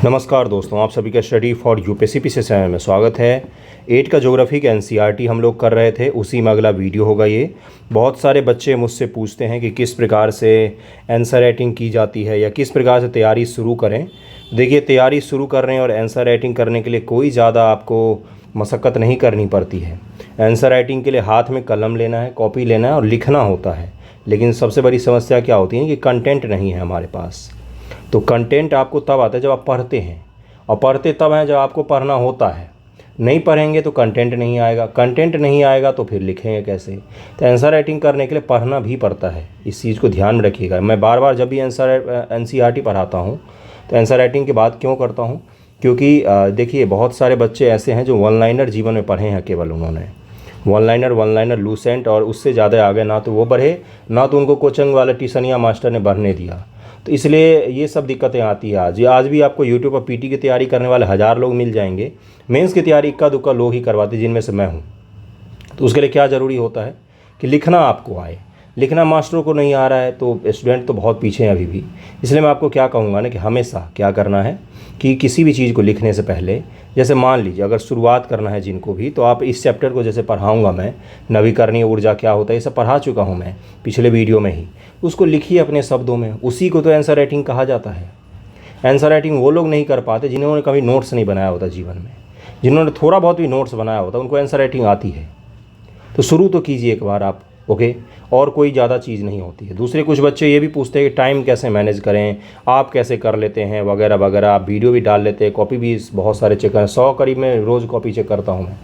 नमस्कार दोस्तों, आप सभी का स्टडी फॉर यूपीएससी से चैनल में स्वागत है। 8 का ज्योग्राफी का एनसीईआरटी हम लोग कर रहे थे, उसी में अगला वीडियो होगा ये। बहुत सारे बच्चे मुझसे पूछते हैं कि किस प्रकार से आंसर राइटिंग की जाती है या किस प्रकार से तैयारी शुरू करें। देखिए, तैयारी शुरू कर रहे हैं और आंसर राइटिंग करने के लिए कोई ज़्यादा आपको मशक्क़त नहीं करनी पड़ती है। आंसर राइटिंग के लिए हाथ में कलम लेना है, कॉपी लेना है और लिखना होता है। लेकिन सबसे बड़ी समस्या क्या होती है कि कंटेंट नहीं है हमारे पास। तो कंटेंट आपको तब आता है जब आप पढ़ते हैं, और पढ़ते तब हैं जब आपको पढ़ना होता है। नहीं पढ़ेंगे तो कंटेंट नहीं आएगा, कंटेंट नहीं आएगा तो फिर लिखेंगे कैसे। तो आंसर राइटिंग करने के लिए पढ़ना भी पड़ता है, इस चीज़ को ध्यान में रखिएगा। मैं बार बार जब भी एनसीईआरटी पढ़ाता हूँ तो आंसर राइटिंग की बात क्यों करता हूँ, क्योंकि देखिए बहुत सारे बच्चे ऐसे हैं जो वन लाइनर जीवन में पढ़े हैं, केवल उन्होंने वन लाइनर लूसेंट, और उससे ज़्यादा आगे ना तो वो बढ़े, ना तो उनको कोचिंग वाले ट्यूशनिया मास्टर ने बढ़ने दिया। तो इसलिए ये सब दिक्कतें आती है। आज भी आपको यूट्यूब पर पीटी की तैयारी करने वाले 1000 लोग मिल जाएंगे, मेंस की तैयारी इक्का दुक्का लोग ही करवाते, जिनमें से मैं हूँ। तो उसके लिए क्या ज़रूरी होता है कि लिखना आपको आए। लिखना मास्टरों को नहीं आ रहा है तो स्टूडेंट तो बहुत पीछे हैं अभी भी। इसलिए मैं आपको क्या कहूँगा ना कि हमेशा क्या करना है कि किसी भी चीज़ को लिखने से पहले, जैसे मान लीजिए अगर शुरुआत करना है जिनको भी, तो आप इस चैप्टर को जैसे पढ़ाऊँगा मैं, नवीकरणीय ऊर्जा क्या होता है, ये सब पढ़ा चुका हूँ मैं पिछले वीडियो में ही। उसको लिखिए अपने शब्दों में, उसी को तो आंसर राइटिंग कहा जाता है। आंसर राइटिंग वो लोग नहीं कर पाते जिन्होंने कभी नोट्स नहीं बनाया होता जीवन में। जिन्होंने थोड़ा बहुत भी नोट्स बनाया होता उनको आंसर राइटिंग आती है। तो शुरू तो कीजिए एक बार आप, ओके। और कोई ज़्यादा चीज़ नहीं होती है। दूसरे कुछ बच्चे ये भी पूछते हैं कि टाइम कैसे मैनेज करें, आप कैसे कर लेते हैं वगैरह वगैरह। आप वीडियो भी डाल लेते हैं, कॉपी भी बहुत सारे चेक करें, 100 करीब में रोज़ कॉपी चेक करता हूँ मैं।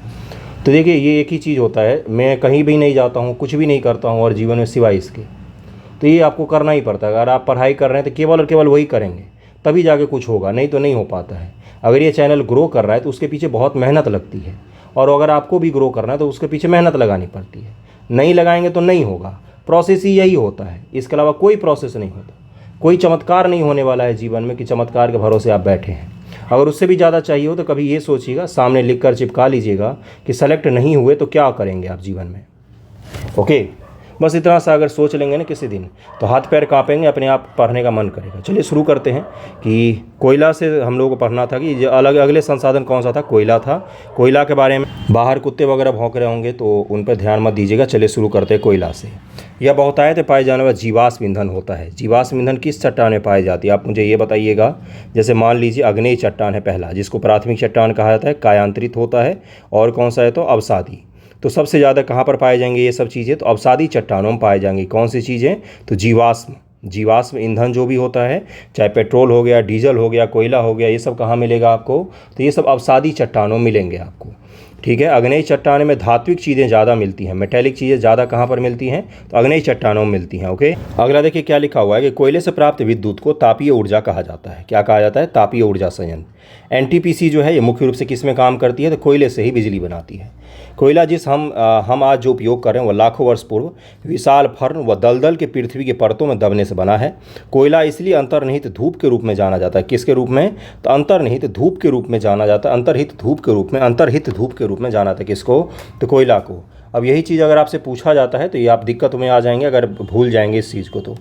तो देखिए, ये एक ही चीज़ होता है, मैं कहीं भी नहीं जाता हूँ, कुछ भी नहीं करता हूँ और जीवन में सिवाय इसके। तो ये आपको करना ही पड़ता है। अगर आप पढ़ाई कर रहे हैं तो केवल और केवल वही करेंगे, तभी जाके कुछ होगा, नहीं तो नहीं हो पाता है। अगर ये चैनल ग्रो कर रहा है तो उसके पीछे बहुत मेहनत लगती है, और अगर आपको भी ग्रो करना है तो उसके पीछे मेहनत लगानी पड़ती है। नहीं लगाएंगे तो नहीं होगा। प्रोसेस ही यही होता है, इसके अलावा कोई प्रोसेस नहीं होता। कोई चमत्कार नहीं होने वाला है जीवन में कि चमत्कार के भरोसे आप बैठे हैं। अगर उससे भी ज़्यादा चाहिए हो तो कभी ये सोचिएगा, सामने लिख कर चिपका लीजिएगा कि सेलेक्ट नहीं हुए तो क्या करेंगे आप जीवन में, ओके। बस इतना सा अगर सोच लेंगे ना किसी दिन, तो हाथ पैर कांपेंगे, अपने आप पढ़ने का मन करेगा। चलिए शुरू करते हैं कि कोयला से हम लोगों को पढ़ना था कि अगले संसाधन कौन सा था, कोयला था। कोयला के बारे में बाहर कुत्ते वगैरह भौंक रहे होंगे तो उन पर ध्यान मत दीजिएगा। चलिए शुरू करते हैं कोयला से। यह बहुतायत में पाए जाने वाला जीवाश्म ईंधन होता है। जीवाश्म ईंधन किस चट्टान में पाई जाती है, आप मुझे ये बताइएगा। जैसे मान लीजिए अग्नेय चट्टान है पहला, जिसको प्राथमिक चट्टान कहा जाता है, कायांतरित होता है। और कौन सा है तो अवसादी। तो सबसे ज़्यादा कहाँ पर पाए जाएंगे ये सब चीज़ें, तो अवसादी चट्टानों में पाए जाएंगी। कौन सी चीज़ें, तो जीवाश्म ईंधन जो भी होता है, चाहे पेट्रोल हो गया, डीजल हो गया, कोयला हो गया, ये सब कहाँ मिलेगा आपको, तो ये सब अवसादी चट्टानों में मिलेंगे आपको, ठीक है। अग्नेय चट्टान में धात्विक चीज़ें ज़्यादा मिलती हैं, मेटेलिक चीज़ें ज़्यादा कहाँ पर मिलती हैं, तो अग्नेय चट्टानों में मिलती हैं, ओके। अगला देखिए क्या लिखा हुआ है कि कोयले से प्राप्त विद्युत को तापीय ऊर्जा कहा जाता है। क्या कहा जाता है, तापीय ऊर्जा संयंत्र। एनटीपीसी जो है ये मुख्य रूप से किस में काम करती है, तो कोयले से ही बिजली बनाती है। कोयला जिस हम आज जो उपयोग कर रहे हैं वह लाखों वर्ष पूर्व विशाल फर्न व दलदल के पृथ्वी के परतों में दबने से बना है। कोयला इसलिए अंतर्निहित धूप के रूप में जाना जाता है। किसके रूप में, तो अंतर्निहित धूप के रूप में जाना जाता है। अंतर्हित धूप के रूप में जाना था किसको, तो कोयला को। अब यही चीज़ अगर आपसे पूछा जाता है तो ये आप दिक्कत में आ जाएंगे अगर भूल जाएंगे इस चीज़ को। तो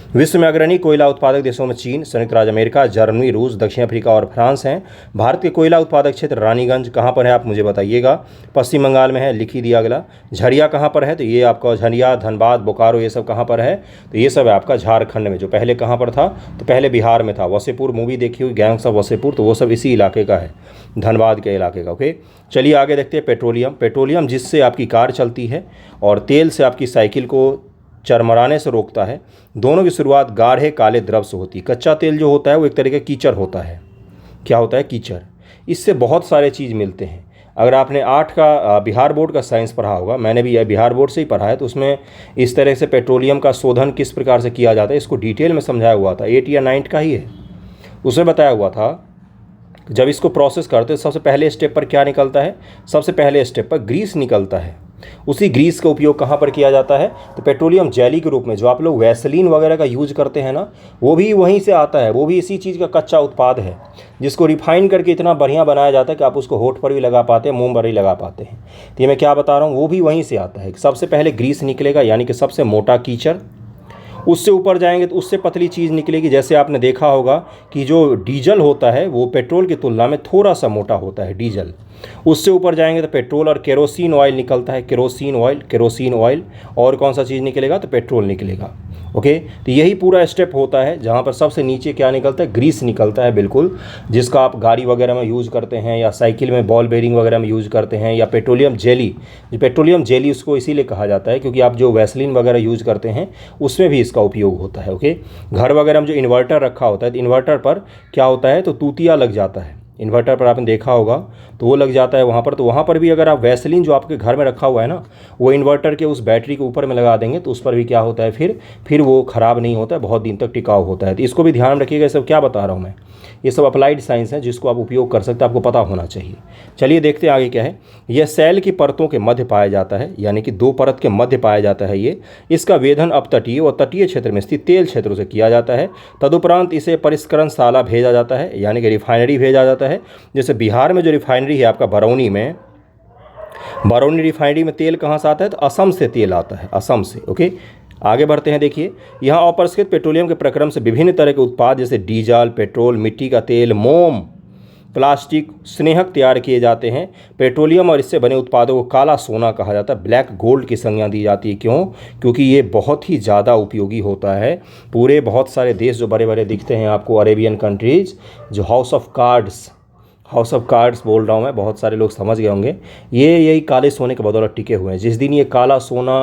विश्व में अग्रणी कोयला उत्पादक देशों में चीन, संयुक्त राज्य अमेरिका, जर्मनी, रूस, दक्षिण अफ्रीका और फ्रांस हैं। भारत के कोयला उत्पादक क्षेत्र रानीगंज कहाँ पर है आप मुझे बताइएगा, पश्चिम बंगाल में है, लिख ही दिया। अगला झरिया कहाँ पर है, तो ये आपका झरिया, धनबाद, बोकारो, ये सब कहाँ पर है, तो ये सब है आपका झारखंड में। जो पहले कहाँ पर था, तो पहले बिहार में था। वसेपुर मूवी देखी हुई, गैंग्स ऑफ वसेपुर, तो वो सब इसी इलाके का है, धनबाद के इलाके का, ओके। चलिए आगे देखते हैं पेट्रोलियम जिससे आपकी कार चलती है, और तेल से आपकी साइकिल को चरमराने से रोकता है। दोनों की शुरुआत गाढ़े काले द्रव से होती है। कच्चा तेल जो होता है वो एक तरीके का कीचड़ होता है। क्या होता है, कीचड़। इससे बहुत सारे चीज़ मिलते हैं। अगर आपने 8 का बिहार बोर्ड का साइंस पढ़ा होगा, मैंने भी यह बिहार बोर्ड से ही पढ़ा है, तो उसमें इस तरह से पेट्रोलियम का शोधन किस प्रकार से किया जाता है इसको डिटेल में समझाया हुआ था। 8 या 9 का ही है, उसमें बताया हुआ था जब इसको प्रोसेस करते सबसे पहले स्टेप पर क्या निकलता है, सबसे पहले स्टेप पर ग्रीस निकलता है। उसी ग्रीस का उपयोग कहाँ पर किया जाता है, तो पेट्रोलियम जेली के रूप में। जो आप लोग वैसलीन वगैरह का यूज करते हैं ना, वो भी वहीं से आता है। वो भी इसी चीज़ का कच्चा उत्पाद है, जिसको रिफाइन करके इतना बढ़िया बनाया जाता है कि आप उसको होठ पर भी लगा पाते हैं, मुंह पर भी लगा पाते हैं। तो ये मैं क्या बता रहा हूँ, वो भी वहीं से आता है। सबसे पहले ग्रीस निकलेगा, यानी कि सबसे मोटा कीचड़, उससे ऊपर जाएंगे तो उससे पतली चीज़ निकलेगी। जैसे आपने देखा होगा कि जो डीजल होता है वो पेट्रोल की तुलना में थोड़ा सा मोटा होता है डीजल। उससे ऊपर जाएंगे तो पेट्रोल और केरोसिन ऑयल निकलता है, केरोसिन ऑयल। और कौन सा चीज़ निकलेगा? तो पेट्रोल निकलेगा। ओके, तो यही पूरा स्टेप होता है जहाँ पर सबसे नीचे क्या निकलता है? ग्रीस निकलता है, बिल्कुल, जिसका आप गाड़ी वगैरह में यूज़ करते हैं या साइकिल में बॉल बेरिंग वगैरह में यूज़ करते हैं, या पेट्रोलियम जेली उसको इसीलिए कहा जाता है क्योंकि आप जो वैसलीन वगैरह यूज़ करते हैं उसमें भी इसका उपयोग होता है। ओके, घर वगैरह में जो इन्वर्टर रखा होता है तो इन्वर्टर पर क्या होता है? तो तूतिया लग जाता है। इन्वर्टर पर आपने देखा होगा तो वो लग जाता है वहाँ पर। तो वहाँ पर भी अगर आप वैसलीन जो आपके घर में रखा हुआ है ना, वो इन्वर्टर के उस बैटरी के ऊपर में लगा देंगे तो उस पर भी क्या होता है? फिर वो ख़राब नहीं होता है, बहुत दिन तक टिकाऊ होता है। तो इसको भी ध्यान रखिएगा। ये सब क्या बता रहा हूँ मैं, ये सब अप्लाइड साइंस है जिसको आप उपयोग कर सकते हैं, आपको पता होना चाहिए। चलिए देखते हैं आगे क्या है। यह सेल की परतों के मध्य पाया जाता है, यानी कि 2 परत के मध्य पाया जाता है ये। इसका वेधन अपतटीय और तटीय क्षेत्र में स्थित तेल क्षेत्रों से किया जाता है। तदुपरांत इसे परिष्करणशाला भेजा जाता है, यानी कि रिफाइनरी भेजा जाता है। जैसे बिहार में जो रिफाइनरी है आपका बरौनी रिफाइनरी में तेल कहाँ से आता है? तो असम से तेल आता है, असम से। ओके, आगे बढ़ते हैं। देखिए, यहाँ अपरिष्कृत पेट्रोलियम के प्रक्रम से विभिन्न तरह के उत्पाद जैसे डीजल, पेट्रोल, मिट्टी का तेल, मोम, प्लास्टिक, स्नेहक तैयार किए जाते हैं। पेट्रोलियम और इससे बने उत्पादों को काला सोना कहा जाता है, ब्लैक गोल्ड की संज्ञा दी जाती है। क्यों? क्योंकि ये बहुत ही ज़्यादा उपयोगी होता है। पूरे बहुत सारे देश जो बड़े बड़े दिखते हैं आपको, अरेबियन कंट्रीज़, जो हाउस ऑफ कार्ड्स बोल रहा हूँ मैं, बहुत सारे लोग समझ गए होंगे, ये यही काले सोने के बदौलत टिके हुए हैं। जिस दिन ये काला सोना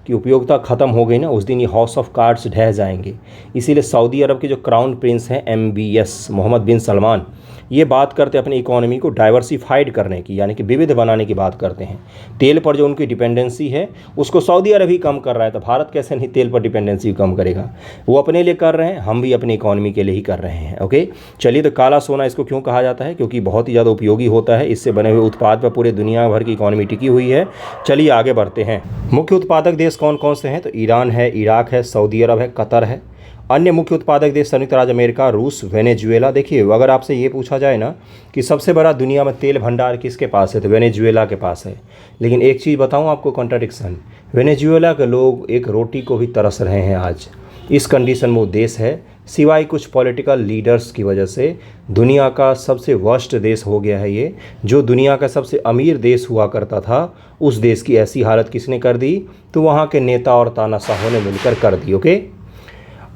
की उपयोगिता ख़त्म हो गई ना, उस दिन ये हाउस ऑफ कार्ड्स ढह जाएंगे। इसीलिए सऊदी अरब के जो क्राउन प्रिंस हैं MBS मोहम्मद बिन सलमान, ये बात करते अपनी इकोनॉमी को डाइवर्सिफाइड करने की, यानी कि विविध बनाने की बात करते हैं। तेल पर जो उनकी डिपेंडेंसी है उसको सऊदी अरब ही कम कर रहा है, तो भारत कैसे नहीं तेल पर डिपेंडेंसी कम करेगा? वो अपने लिए कर रहे हैं, हम भी अपनी इकोनॉमी के लिए ही कर रहे हैं। ओके, चलिए, तो काला सोना इसको क्यों कहा जाता है? क्योंकि बहुत ही ज़्यादा उपयोगी होता है। इससे बने हुए उत्पाद पर पूरे दुनिया भर की इकोनॉमी टिकी हुई है। चलिए आगे बढ़ते हैं। मुख्य उत्पादक देश कौन कौन से हैं? तो ईरान है, इराक है, सऊदी अरब है, कतर है। अन्य मुख्य उत्पादक देश संयुक्त राज्य अमेरिका, रूस, वेनेजुएला। देखिए, अगर आपसे ये पूछा जाए ना कि सबसे बड़ा दुनिया में तेल भंडार किसके पास है, तो वेनेजुएला के पास है। लेकिन एक चीज़ बताऊं आपको, कॉन्ट्राडिक्शन, वेनेजुएला के लोग एक रोटी को भी तरस रहे हैं आज। इस कंडीशन में वो देश है, सिवाय कुछ पॉलिटिकल लीडर्स की वजह से दुनिया का सबसे वर्स्ट देश हो गया है ये। जो दुनिया का सबसे अमीर देश हुआ करता था, उस देश की ऐसी हालत किसने कर दी? तो वहाँ के नेता और तानाशाहों ने मिलकर कर दी। Okay,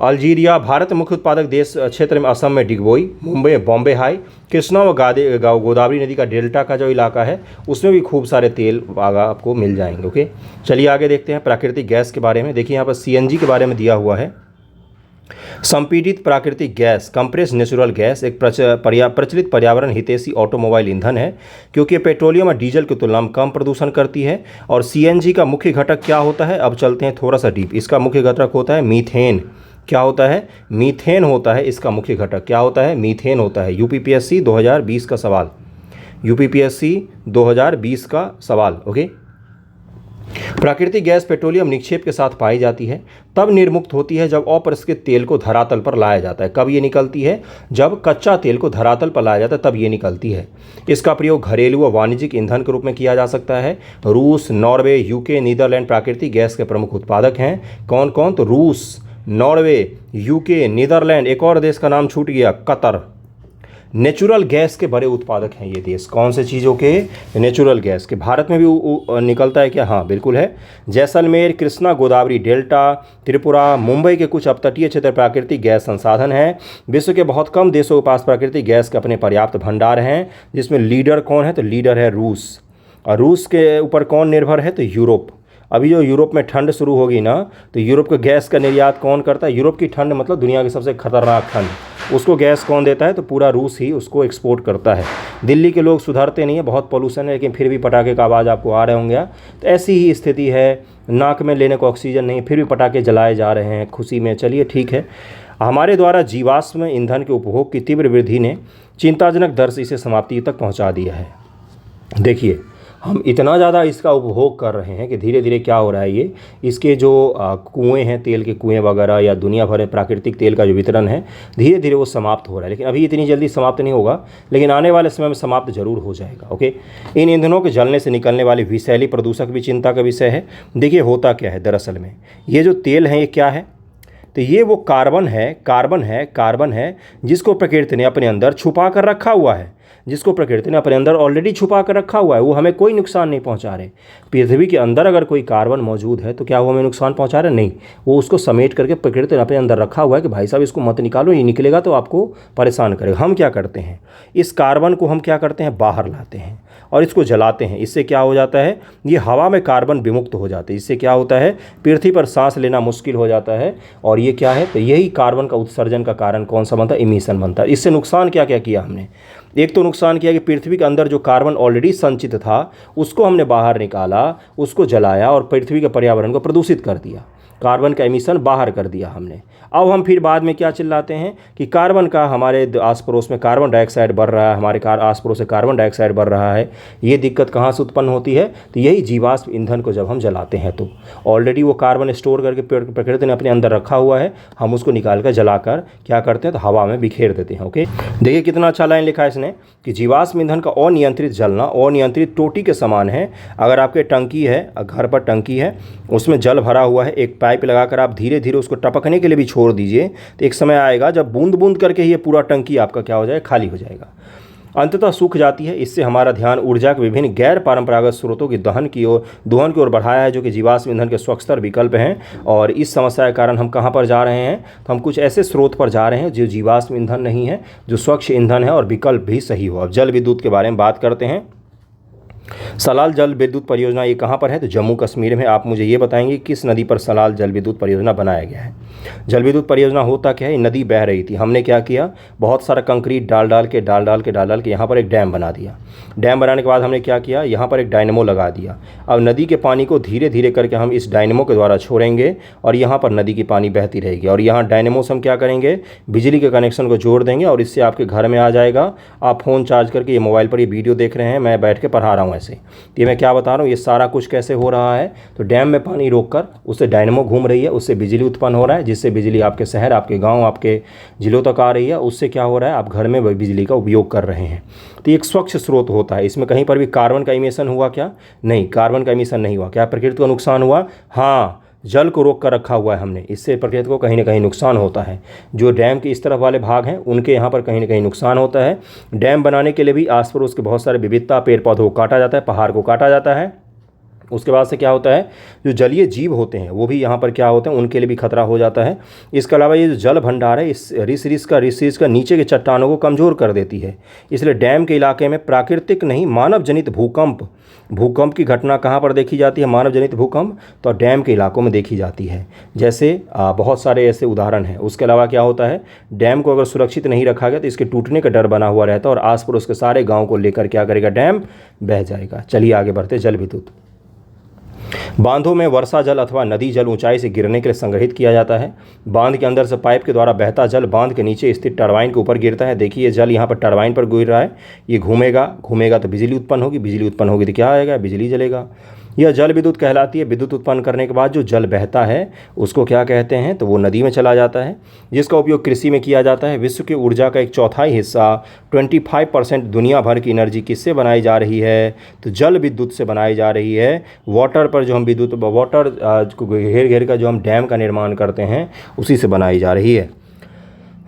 Algeria. भारत मुख्य उत्पादक देश क्षेत्र में असम में डिगबोई, मुंबई में बॉम्बे हाई, कृष्णा व गोदावरी नदी का डेल्टा का जो इलाका है उसमें भी खूब सारे तेल आपको मिल जाएंगे। ओके, चलिए आगे देखते हैं प्राकृतिक गैस के बारे में। देखिए, यहाँ पर CNG के बारे में दिया हुआ है। संपीड़ित प्राकृतिक गैस, कंप्रेस्ड नेचुरल गैस, एक प्रचलित पर्यावरण हितैषी ऑटोमोबाइल ईंधन है क्योंकि ये पेट्रोलियम और डीजल की तुलना में कम प्रदूषण करती है। और CNG का मुख्य घटक क्या होता है? अब चलते हैं थोड़ा सा डीप। इसका मुख्य घटक होता है मीथेन। क्या होता है? मीथेन होता है इसका मुख्य घटक। क्या होता है? मीथेन होता है। UPPSC 2020 का सवाल, UPPSC 2020 का सवाल। ओके, प्राकृतिक गैस पेट्रोलियम निक्षेप के साथ पाई जाती है, तब निर्मुक्त होती है जब अपरिष्कृत तेल को धरातल पर लाया जाता है। कब ये निकलती है? जब कच्चा तेल को धरातल पर लाया जाता है, तब ये निकलती है। इसका प्रयोग घरेलू व वाणिज्यिक ईंधन के रूप में किया जा सकता है। रूस, नॉर्वे, UK, नीदरलैंड प्राकृतिक गैस के प्रमुख उत्पादक हैं। कौन कौन? तो रूस, नॉर्वे, UK, नीदरलैंड, एक और देश का नाम छूट गया, कतर। नेचुरल गैस के बड़े उत्पादक हैं ये देश। कौन से चीज़ों के? नेचुरल गैस के। भारत में भी निकलता है क्या? हाँ, बिल्कुल है। जैसलमेर, कृष्णा गोदावरी डेल्टा, त्रिपुरा, मुंबई के कुछ अपतटीय क्षेत्र प्राकृतिक गैस संसाधन हैं। विश्व के बहुत कम देशों के पास प्राकृतिक गैस के अपने पर्याप्त भंडार हैं, जिसमें लीडर कौन है? तो लीडर है रूस। और रूस के ऊपर कौन निर्भर है? तो यूरोप। अभी जो यूरोप में ठंड शुरू होगी ना, तो यूरोप के गैस का निर्यात कौन करता है? यूरोप की ठंड मतलब दुनिया की सबसे खतरनाक ठंड, उसको गैस कौन देता है? तो पूरा रूस ही उसको एक्सपोर्ट करता है। दिल्ली के लोग सुधरते नहीं है, बहुत पोल्यूशन है, लेकिन फिर भी पटाखे का आवाज़ आपको आ रहे होंगे। तो ऐसी ही स्थिति है, नाक में लेने को ऑक्सीजन नहीं, फिर भी पटाखे जलाए जा रहे हैं खुशी में। चलिए ठीक है। हमारे द्वारा जीवाश्म ईंधन के उपभोग की तीव्र वृद्धि ने चिंताजनक दर से इसे समाप्ति तक पहुँचा दिया है। देखिए, हम इतना ज़्यादा इसका उपभोग कर रहे हैं कि धीरे धीरे क्या हो रहा है, ये इसके जो कुएँ हैं, तेल के कुएँ वगैरह, या दुनिया भर में प्राकृतिक तेल का जो वितरण है, धीरे धीरे वो समाप्त हो रहा है। लेकिन अभी इतनी जल्दी समाप्त नहीं होगा, लेकिन आने वाले समय में समाप्त जरूर हो जाएगा। ओके, इन ईंधनों के जलने से निकलने वाले विषैली प्रदूषक भी चिंता का विषय है। देखिए, होता क्या है दरअसल में, ये जो तेल है ये क्या है? तो ये वो कार्बन है जिसको प्रकृति ने अपने अंदर छुपा कर रखा हुआ है, जिसको प्रकृति ने अपने अंदर ऑलरेडी छुपा कर रखा हुआ है। वो हमें कोई नुकसान नहीं पहुंचा रहे। पृथ्वी के अंदर अगर कोई कार्बन मौजूद है तो क्या वो हमें नुकसान पहुंचा रहे? नहीं, वो उसको समेट करके प्रकृति ने अपने अंदर रखा हुआ है कि भाई साहब इसको मत निकालो, ये निकलेगा तो आपको परेशान करेगा। हम क्या करते हैं, इस कार्बन को हम क्या करते हैं, बाहर लाते हैं और इसको जलाते हैं। इससे क्या हो जाता है, ये हवा में कार्बन विमुक्त हो जाते हैं। इससे क्या होता है, पृथ्वी पर सांस लेना मुश्किल हो जाता है। और ये क्या है, तो यही कार्बन का उत्सर्जन का कारण कौन सा बनता है, इमिशन बनता है। इससे नुकसान क्या क्या किया हमने, एक तो नुकसान किया कि पृथ्वी के अंदर जो कार्बन ऑलरेडी संचित था उसको हमने बाहर निकाला, उसको जलाया और पृथ्वी के पर्यावरण को प्रदूषित कर दिया, कार्बन का एमिशन बाहर कर दिया हमने। अब हम फिर बाद में क्या चिल्लाते हैं कि कार्बन का हमारे आस पड़ोस में कार्बन डाइऑक्साइड बढ़ रहा है, हमारे आस पड़ोस से कार्बन डाइऑक्साइड बढ़ रहा है। ये दिक्कत कहाँ से उत्पन्न होती है, तो यही जीवाश्म ईंधन को जब हम जलाते हैं तो ऑलरेडी वो कार्बन स्टोर करके प्रकृति ने अपने अंदर रखा हुआ है, हम उसको निकाल कर जलाकर क्या करते हैं, तो हवा में बिखेर देते हैं। ओके, देखिए कितना अच्छा लाइन लिखा है इसने कि जीवाश्म ईंधन का अनियंत्रित जलना अनियंत्रित टोटी के समान है। अगर आपके टंकी है, घर पर टंकी है, उसमें जल भरा हुआ है, एक पाइप लगाकर आप धीरे धीरे उसको टपकने के लिए भी छोड़ दीजिए, तो एक समय आएगा जब बूंद बूंद करके ये पूरा टंकी आपका क्या हो जाएगा, खाली हो जाएगा, अंततः सूख जाती है। इससे हमारा ध्यान ऊर्जा के विभिन्न गैर परंपरागत स्रोतों की दोहन की ओर बढ़ाया है, जो कि जीवाश्म ईंधन के स्वच्छतर विकल्प हैं। और इस समस्या के कारण हम कहाँ पर जा रहे हैं, तो हम कुछ ऐसे स्रोत पर जा रहे हैं जो जीवाश्म ईंधन नहीं है, जो स्वच्छ ईंधन है और विकल्प भी सही हो। अब जल विद्युत के बारे में बात करते हैं। सलाल जल विद्युत परियोजना ये कहाँ पर है, तो जम्मू कश्मीर में। आप मुझे ये बताएंगे किस नदी पर सलाल जल विद्युत परियोजना बनाया गया है। जल विद्युत परियोजना होता क्या है, नदी बह रही थी, हमने क्या किया, बहुत सारा कंक्रीट डाल डाल के यहाँ पर एक डैम बना दिया। डैम बनाने के बाद हमने क्या किया, यहाँ पर एक डायनेमो लगा दिया। अब नदी के पानी को धीरे धीरे करके हम इस डायनेमो के द्वारा छोड़ेंगे और यहाँ पर नदी की पानी बहती रहेगी। और यहाँ डायनेमो से हम क्या करेंगे, बिजली के कनेक्शन को जोड़ देंगे और इससे आपके घर में आ जाएगा। आप फ़ोन चार्ज करके, ये मोबाइल पर ये वीडियो देख रहे हैं, मैं बैठ के पढ़ा रहा हूँ ऐसे। ये मैं क्या बता रहा हूँ, ये सारा कुछ कैसे हो रहा है, तो डैम में पानी रोककर उससे डायनेमो घूम रही है, उससे बिजली उत्पन्न हो रहा है, जिससे बिजली आपके शहर, आपके गांव, आपके जिलों तक आ रही है। उससे क्या हो रहा है, आप घर में बिजली का उपयोग कर रहे हैं। तो एक स्वच्छ स्रोत होता है। इसमें कहीं पर भी कार्बन का इमिशन हुआ क्या, नहीं, कार्बन का इमिशन नहीं हुआ। क्या प्रकृति को नुकसान हुआ, हाँ, जल को रोक कर रखा हुआ है हमने, इससे प्रकृति को कहीं ना कहीं नुकसान होता है। जो डैम के इस तरफ वाले भाग हैं उनके यहाँ पर कहीं ना कहीं नुकसान होता है। डैम बनाने के लिए भी आस पड़ोस के बहुत सारे विविधता, पेड़ पौधों को काटा जाता है, पहाड़ को काटा जाता है। उसके बाद से क्या होता है, जो जलीय जीव होते हैं वो भी यहाँ पर क्या होते हैं, उनके लिए भी खतरा हो जाता है। इसके अलावा ये जो जल भंडार है, इस रिस का नीचे के चट्टानों को कमज़ोर कर देती है। इसलिए डैम के इलाके में प्राकृतिक नहीं, मानव जनित भूकंप की घटना कहाँ पर देखी जाती है, मानव जनित भूकंप तो डैम के इलाकों में देखी जाती है। जैसे बहुत सारे ऐसे उदाहरण हैं। उसके अलावा क्या होता है, डैम को अगर सुरक्षित नहीं रखा गया तो इसके टूटने का डर बना हुआ रहता है और आस पड़ोस के सारे गाँव को लेकर क्या करेगा, डैम बह जाएगा। चलिए आगे बढ़ते, जल विद्युत। बांधों में वर्षा जल अथवा नदी जल ऊंचाई से गिरने के लिए संग्रहित किया जाता है। बांध के अंदर से पाइप के द्वारा बहता जल बांध के नीचे स्थित टरबाइन के ऊपर गिरता है। देखिए ये जल यहाँ पर टरबाइन पर गिर रहा है, ये घूमेगा तो बिजली उत्पन्न होगी, तो क्या आएगा, बिजली जलेगा। यह जल विद्युत कहलाती है। विद्युत उत्पन्न करने के बाद जो जल बहता है उसको क्या कहते हैं, तो वो नदी में चला जाता है, जिसका उपयोग कृषि में किया जाता है। विश्व की ऊर्जा का एक चौथाई हिस्सा 25% दुनिया भर की एनर्जी किससे बनाई जा रही है, तो जल विद्युत से बनाई जा रही है। वाटर पर जो हम विद्युत, वाटर को घेर कर जो हम डैम का निर्माण करते हैं उसी से बनाई जा रही है।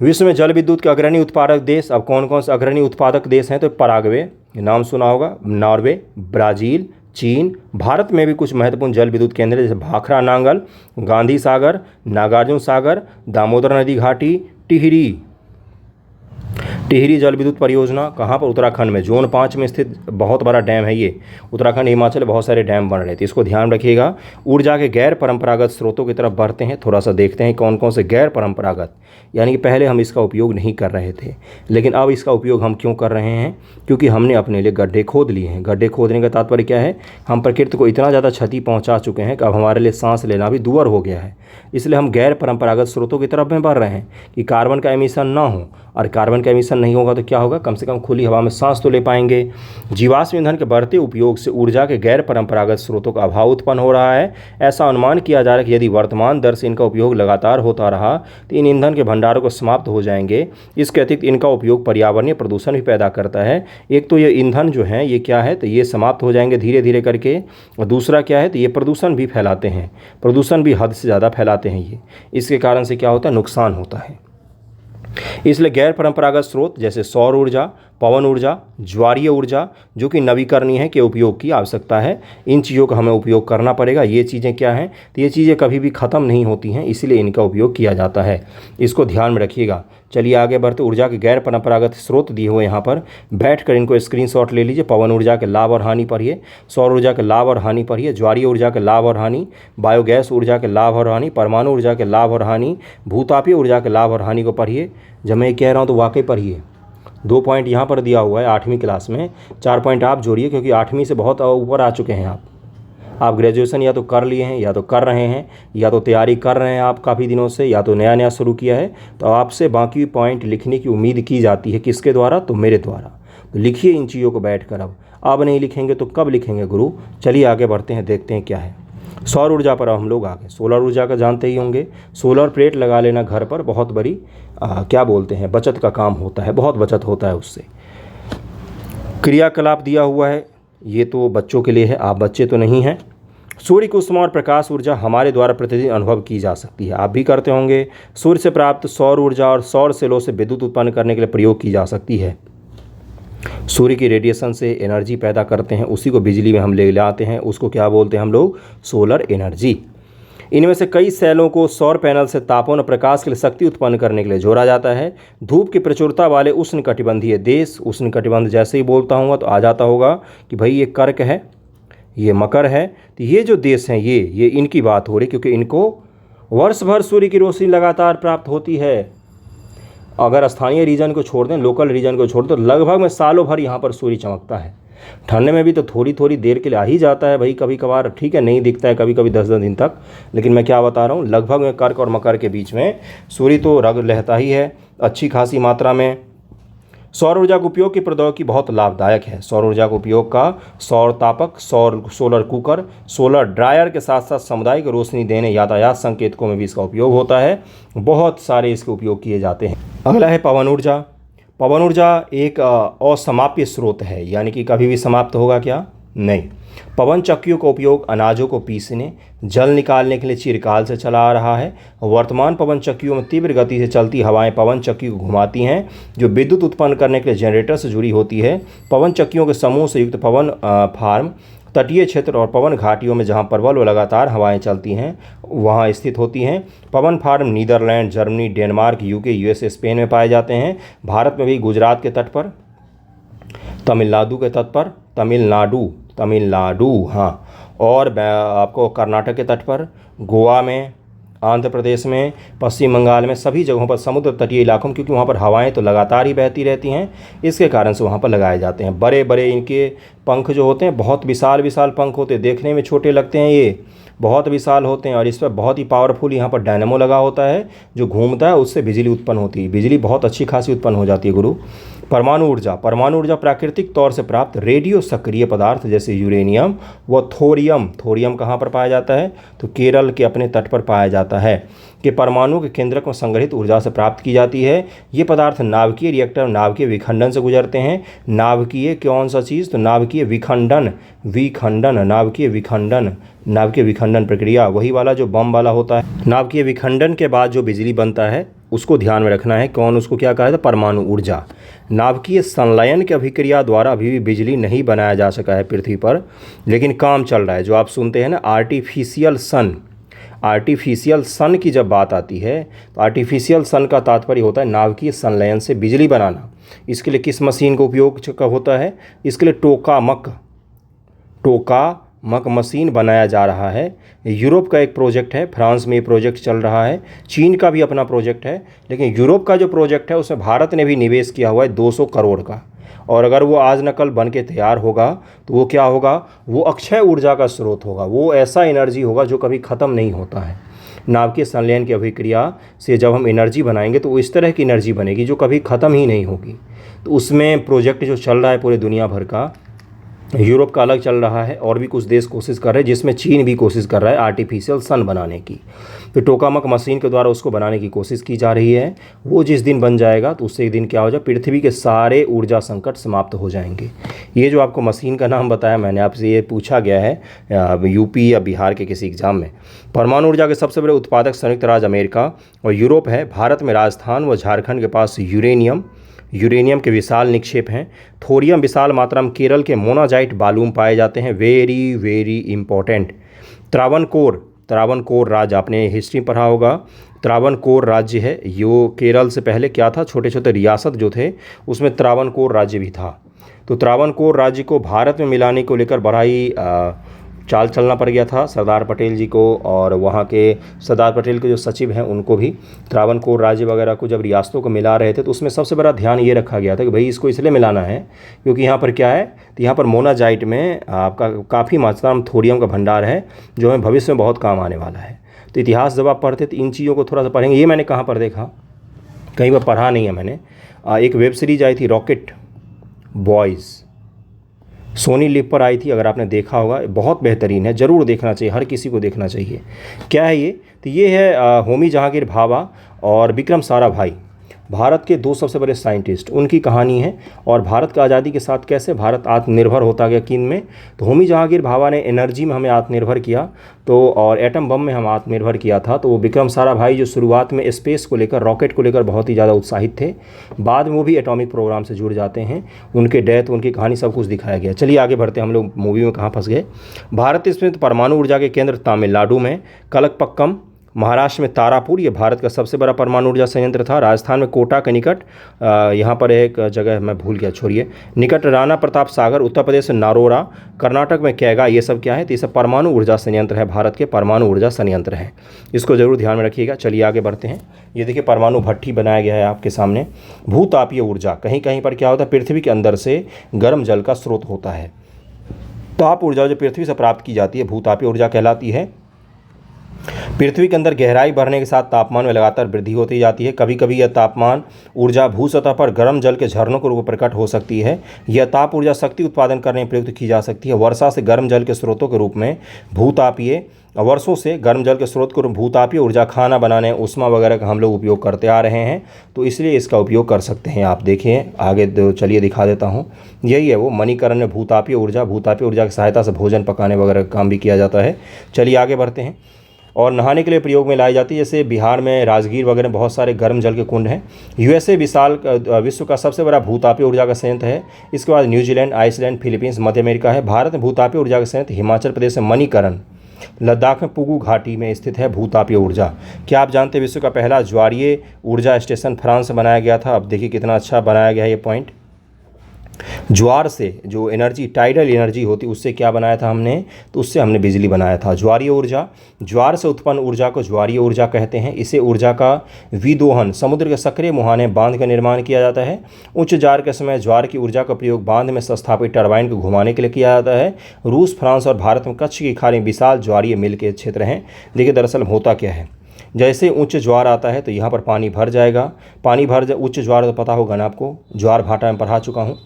विश्व में जल विद्युत के अग्रणी उत्पादक देश, अब कौन कौन से अग्रणी उत्पादक देश हैं, तो पराग्वे, नाम सुना होगा, नॉर्वे, ब्राज़ील, चीन। भारत में भी कुछ महत्वपूर्ण जल विद्युत केंद्र जैसे भाखरा नांगल, गांधी सागर, नागार्जुन सागर, दामोदर नदी घाटी, टिहरी जल विद्युत परियोजना कहाँ पर, उत्तराखंड में, जोन 5 में स्थित बहुत बड़ा डैम है ये। उत्तराखंड, हिमाचल बहुत सारे डैम बन रहे थे, इसको ध्यान रखिएगा। ऊर्जा के गैर परंपरागत स्रोतों की तरफ बढ़ते हैं, थोड़ा सा देखते हैं कौन कौन से गैर परंपरागत, यानी कि पहले हम इसका उपयोग नहीं कर रहे थे लेकिन अब इसका उपयोग हम क्यों कर रहे हैं, क्योंकि हमने अपने लिए गड्ढे खोद लिए हैं। गड्ढे खोदने का तात्पर्य क्या है, हम प्रकृति को इतना ज़्यादा क्षति पहुँचा चुके हैं कि अब हमारे लिए सांस लेना भी दूभर हो गया है। इसलिए हम गैर परंपरागत स्रोतों की तरफ में बढ़ रहे हैं कि कार्बन का एमिशन ना हो, और कार्बन का एमिशन नहीं होगा तो क्या होगा, कम से कम खुली हवा में सांस तो ले पाएंगे। जीवाश्म ईंधन के बढ़ते उपयोग से ऊर्जा के गैर परंपरागत स्रोतों का अभाव उत्पन्न हो रहा है। ऐसा अनुमान किया जा रहा है कि यदि वर्तमान दर से इनका उपयोग लगातार होता रहा तो इन ईंधन के भंडारों को समाप्त हो जाएंगे। इसके अतिरिक्त इनका उपयोग पर्यावरणीय प्रदूषण भी पैदा करता है। एक तो ये ईंधन जो है ये क्या है, तो ये समाप्त हो जाएंगे धीरे धीरे करके, और दूसरा क्या है, तो ये प्रदूषण भी फैलाते हैं, प्रदूषण भी हद से ज़्यादा फैलाते हैं ये। इसके कारण से क्या होता है, नुकसान होता है। इसलिए गैर परंपरागत स्रोत जैसे सौर ऊर्जा, पवन ऊर्जा, ज्वारीय ऊर्जा जो कि नवीकरणीय है के उपयोग की आवश्यकता है। इन चीज़ों का हमें उपयोग करना पड़ेगा। ये चीज़ें क्या हैं, तो ये चीज़ें कभी भी ख़त्म नहीं होती हैं, इसलिए इनका उपयोग किया जाता है। इसको ध्यान में रखिएगा। चलिए आगे बढ़ते। ऊर्जा के गैर परंपरागत स्रोत दिए हुए यहाँ पर, बैठकर इनको स्क्रीनशॉट ले लीजिए। पवन ऊर्जा के लाभ और हानि पढ़िए, सौर ऊर्जा के लाभ और हानि पढ़िए, ज्वारीय ऊर्जा के लाभ और हानि, बायोगैस ऊर्जा के लाभ और हानि, परमाणु ऊर्जा के लाभ और हानि, भूतापीय ऊर्जा के लाभ और हानि को पढ़िए। जब मैं कह रहा हूँ तो वाकई पढ़िए। 2 पॉइंट यहाँ पर दिया हुआ है 8वीं क्लास में, 4 पॉइंट आप जोड़िए, क्योंकि 8वीं से बहुत ऊपर आ चुके हैं आप ग्रेजुएशन या तो कर लिए हैं, या तो कर रहे हैं, या तो तैयारी कर रहे हैं आप काफ़ी दिनों से, या तो नया नया शुरू किया है। तो आपसे बाकी पॉइंट लिखने की उम्मीद की जाती है, किसके द्वारा, तो मेरे द्वारा। तो लिखिए इन चीज़ों को बैठ कर। अब नहीं लिखेंगे तो कब लिखेंगे गुरु। चलिए आगे बढ़ते हैं, देखते हैं क्या है। सौर ऊर्जा पर हम लोग आगे। सोलर ऊर्जा का जानते ही होंगे। सोलर प्लेट लगा लेना घर पर बहुत बड़ी क्या बोलते हैं, बचत का काम होता है, बहुत बचत होता है उससे। क्रियाकलाप दिया हुआ है, ये तो बच्चों के लिए है, आप बच्चे तो नहीं हैं। सूर्य की उष्मा और प्रकाश ऊर्जा हमारे द्वारा प्रतिदिन अनुभव की जा सकती है, आप भी करते होंगे। सूर्य से प्राप्त सौर ऊर्जा और सौर सेलों से विद्युत उत्पन्न करने के लिए प्रयोग की जा सकती है। सूर्य की रेडिएशन से एनर्जी पैदा करते हैं, उसी को बिजली में हम ले लाते हैं, उसको क्या बोलते हैं हम लोग, सोलर एनर्जी। इनमें से कई सेलों को सौर पैनल से तापन और प्रकाश के लिए शक्ति उत्पन्न करने के लिए जोड़ा जाता है। धूप की प्रचुरता वाले उष्णकटिबंधीय देश, उष्णकटिबंध जैसे ही बोलता हूँ तो आ जाता होगा कि भाई ये कर्क है, ये मकर है, तो ये जो देश हैं ये इनकी बात हो रही, क्योंकि इनको वर्ष भर सूर्य की रोशनी लगातार प्राप्त होती है। अगर स्थानीय रीजन को छोड़ दें, लोकल रीजन को छोड़ दें, तो लगभग में सालों भर यहाँ पर सूर्य चमकता है। ठंड में भी तो थोड़ी थोड़ी देर के लिए आ ही जाता है भाई, कभी कभार ठीक है नहीं दिखता है, कभी कभी 10-10 दिन तक, लेकिन मैं क्या बता रहा हूँ, लगभग में कर्क और मकर के बीच में सूर्य तो रग रहता ही है अच्छी खासी मात्रा में। सौर ऊर्जा का उपयोग की प्रौद्योगिकी बहुत लाभदायक है। सौर ऊर्जा का उपयोग का सौर तापक, सोलर कुकर, सोलर ड्रायर के साथ साथ सामुदायिक रोशनी देने, यातायात संकेतकों में भी इसका उपयोग होता है। बहुत सारे इसके उपयोग किए जाते हैं। अगला है पवन ऊर्जा। पवन ऊर्जा एक असमाप्य स्रोत है, यानी कि कभी भी समाप्त होगा क्या, नहीं। पवन चक्कियों का उपयोग अनाजों को पीसने, जल निकालने के लिए चिरकाल से चला आ रहा है। वर्तमान पवन चक्कियों में तीव्र गति से चलती हवाएं पवन चक्की को घुमाती हैं, जो विद्युत उत्पन्न करने के लिए जनरेटर से जुड़ी होती है। पवन चक्कियों के समूह से युक्त पवन फार्म तटीय क्षेत्र और पवन घाटियों में जहां प्रबल व लगातार हवाएं चलती हैं वहां स्थित होती हैं। पवन farm Netherlands, Germany, Denmark, UK, USA, Spain में पाए जाते हैं। भारत में भी गुजरात के तट पर, तमिलनाडु के तट पर, तमिलनाडु हाँ, और आपको कर्नाटक के तट पर, गोवा में, आंध्र प्रदेश में, पश्चिम बंगाल में, सभी जगहों पर समुद्र तटीय इलाकों में, क्योंकि वहाँ पर हवाएं तो लगातार ही बहती रहती हैं, इसके कारण से वहाँ पर लगाए जाते हैं। बड़े बड़े इनके पंख जो होते हैं, बहुत विशाल विशाल पंख होते हैं, देखने में छोटे लगते हैं, ये बहुत विशाल होते हैं। और इस पर बहुत ही पावरफुल यहाँ पर डायनामो लगा होता है जो घूमता है, उससे बिजली उत्पन्न होती है। बिजली बहुत अच्छी खासी उत्पन्न हो जाती है गुरु। परमाणु ऊर्जा। परमाणु ऊर्जा प्राकृतिक तौर से प्राप्त रेडियो सक्रिय पदार्थ जैसे यूरेनियम व थोरियम। थोरियम कहाँ पर पाया जाता है, तो केरल के अपने तट पर पाया जाता है, कि परमाणु के केंद्रक में संग्रहित ऊर्जा से प्राप्त की जाती है। ये पदार्थ नाभिकीय रिएक्टर, नाभिकीय विखंडन से गुजरते हैं। नाभिकीय कौन सा चीज़, तो नाभिकीय विखंडन, नाभिकीय विखंडन प्रक्रिया, वही वाला जो बम वाला होता है। नाभिकीय विखंडन के बाद जो बिजली बनता है उसको ध्यान में रखना है, कौन, उसको क्या कहा था, परमाणु ऊर्जा। नाभिकीय संलयन की अभिक्रिया द्वारा अभी भी बिजली नहीं बनाया जा सका है पृथ्वी पर, लेकिन काम चल रहा है। जो आप सुनते हैं ना आर्टिफिशियल सन की जब बात आती है तो आर्टिफिशियल सन का तात्पर्य होता है नाभिकीय संलयन से बिजली बनाना। इसके लिए किस मशीन का उपयोग होता है, इसके लिए टोकामक मशीन बनाया जा रहा है। यूरोप का एक प्रोजेक्ट है, फ्रांस में ये प्रोजेक्ट चल रहा है, चीन का भी अपना प्रोजेक्ट है, लेकिन यूरोप का जो प्रोजेक्ट है उसमें भारत ने भी निवेश किया हुआ है 200 करोड़ का। और अगर वो आज न कल बन के तैयार होगा तो वो क्या होगा, वो अक्षय ऊर्जा का स्रोत होगा, वो ऐसा एनर्जी होगा जो कभी ख़त्म नहीं होता है। नाभिकीय संलयन की अभिक्रिया से जब हम एनर्जी बनाएंगे तो इस तरह की एनर्जी बनेगी जो कभी ख़त्म ही नहीं होगी। तो उसमें प्रोजेक्ट जो चल रहा है पूरे दुनिया भर का, यूरोप का अलग चल रहा है और भी कुछ देश कोशिश कर रहे हैं, जिसमें चीन भी कोशिश कर रहा है आर्टिफिशियल सन बनाने की। तो टोकामक मशीन के द्वारा उसको बनाने की कोशिश की जा रही है। वो जिस दिन बन जाएगा तो उससे एक दिन क्या हो जाए, पृथ्वी के सारे ऊर्जा संकट समाप्त हो जाएंगे। ये जो आपको मशीन का नाम बताया मैंने, आपसे ये पूछा गया है यूपी या बिहार के किसी एग्जाम में। परमाणु ऊर्जा के सबसे बड़े उत्पादक संयुक्त राज्य अमेरिका और यूरोप है। भारत में राजस्थान व झारखंड के पास यूरेनियम के विशाल निक्षेप हैं। थोरियम विशाल मात्रा में केरल के मोनाजाइट बालू में पाए जाते हैं। Very very important. त्रावणकोर राज्य, आपने हिस्ट्री पढ़ा होगा। त्रावणकोर राज्य है, यो केरल से पहले क्या था, छोटे छोटे रियासत जो थे उसमें त्रावणकोर राज्य भी था। तो त्रावणकोर राज्य को भारत में मिलाने को लेकर बड़ा ही चाल चलना पड़ गया था सरदार पटेल जी को, और वहाँ के सरदार पटेल के जो सचिव हैं उनको भी त्रावणकोर राज्य वगैरह को जब रियासतों को मिला रहे थे तो उसमें सबसे बड़ा ध्यान ये रखा गया था कि भाई इसको इसलिए मिलाना है क्योंकि यहाँ पर क्या है, तो यहाँ पर मोनाजाइट में आपका काफ़ी मात्रा में थोरियम का भंडार है जो हमें भविष्य में बहुत काम आने वाला है। तो इतिहास जब आप पढ़ते तो इन चीज़ों को थोड़ा सा पढ़ेंगे। ये मैंने कहाँ पर देखा, कहीं पर पढ़ा नहीं है मैंने। एक वेब सीरीज आई थी रॉकेट बॉयज़, सोनी लिव पर आई थी, अगर आपने देखा होगा बहुत बेहतरीन है, ज़रूर देखना चाहिए, हर किसी को देखना चाहिए। क्या है ये, तो ये है होमी जहांगीर भाभा और विक्रम साराभाई, भारत के दो सबसे बड़े साइंटिस्ट, उनकी कहानी है। और भारत का आज़ादी के साथ कैसे भारत आत्मनिर्भर होता गया, किन में, तो होमी जहांगीर भाभा ने एनर्जी में हमें आत्मनिर्भर किया, तो और एटम बम में हम आत्मनिर्भर किया था। तो वो विक्रम साराभाई जो शुरुआत में स्पेस को लेकर, रॉकेट को लेकर बहुत ही ज़्यादा उत्साहित थे, बाद में वो भी एटॉमिक प्रोग्राम से जुड़ जाते हैं। उनके डेथ, उनकी कहानी सब कुछ दिखाया गया। चलिए आगे बढ़ते हैं, हम लोग मूवी में कहाँ फंस गए। भारत इसमें परमाणु ऊर्जा के केंद्र तमिलनाडु में, कलकपक्कम महाराष्ट्र में तारापुर, ये भारत का सबसे बड़ा परमाणु ऊर्जा संयंत्र था। राजस्थान में कोटा के निकट, यहाँ पर एक जगह मैं भूल गया, छोड़िए, निकट राणा प्रताप सागर। उत्तर प्रदेश में नारोरा, कर्नाटक में कैगा। ये सब क्या है, तो ये सब परमाणु ऊर्जा संयंत्र है, भारत के परमाणु ऊर्जा संयंत्र हैं। इसको जरूर ध्यान में रखिएगा। चलिए आगे बढ़ते हैं। ये देखिए परमाणु भट्ठी बनाया गया है आपके सामने। भूतापीय ऊर्जा, कहीं कहीं पर क्या होता है, पृथ्वी के अंदर से गर्म जल का स्रोत होता है। ताप ऊर्जा जो पृथ्वी से प्राप्त की जाती है भूतापीय ऊर्जा कहलाती है। पृथ्वी के अंदर गहराई बढ़ने के साथ तापमान में लगातार वृद्धि होती जाती है। कभी कभी यह तापमान ऊर्जा भू सतह पर गर्म जल के झरनों के रूप में प्रकट हो सकती है। यह ताप ऊर्जा शक्ति उत्पादन करने में प्रयुक्त की जा सकती है। वर्षा से गर्म जल के स्रोतों के रूप में भूतापीय, वर्षों से गर्म जल के स्रोत को भूतापीय ऊर्जा, खाना बनाने, उष्मा वगैरह का हम लोग उपयोग करते आ रहे हैं, तो इसलिए इसका उपयोग कर सकते हैं। आप देखिए आगे, चलिए दिखा देता हूँ। यही है वो मणिकरण में भूतापीय ऊर्जा की सहायता से भोजन पकाने वगैरह का काम भी किया जाता है। चलिए आगे बढ़ते हैं। और नहाने के लिए प्रयोग में लाई जाती है, जैसे बिहार में राजगीर वगैरह बहुत सारे गर्म जल के कुंड हैं। यूएसए विश्व का सबसे बड़ा भूतापीय ऊर्जा का संयंत्र है। इसके बाद न्यूजीलैंड, आइसलैंड, फिलीपींस, मध्य अमेरिका है। भारत में भूतापीय ऊर्जा का संयंत्र हिमाचल प्रदेश में मणिकरण, लद्दाख में पुगू घाटी में स्थित है भूतापीय ऊर्जा। क्या आप जानते हैं विश्व का पहला ज्वारीय ऊर्जा स्टेशन फ्रांस से बनाया गया था। अब देखिए कितना अच्छा बनाया गया है ये पॉइंट। ज्वार से जो एनर्जी, टाइडल एनर्जी होती, उससे क्या बनाया था हमने, तो उससे हमने बिजली बनाया था। ज्वारीय ऊर्जा, ज्वार से उत्पन्न ऊर्जा को ज्वारीय ऊर्जा कहते हैं। इसे ऊर्जा का विदोहन, समुद्र के सक्रिय मुहाने बांध का निर्माण किया जाता है। उच्च जार के समय ज्वार की ऊर्जा का प्रयोग बांध में स्थापित टरबाइन को घुमाने के लिए किया जाता है। रूस, फ्रांस और भारत में कच्छ की खाड़ी विशाल ज्वारीय मिल के क्षेत्र हैं। देखिए दरअसल होता क्या है, जैसे उच्च ज्वार आता है तो यहाँ पर पानी भर जाएगा। उच्च ज्वार तो पता होगा ना आपको, ज्वार भाटा में पढ़ा चुका हूँ।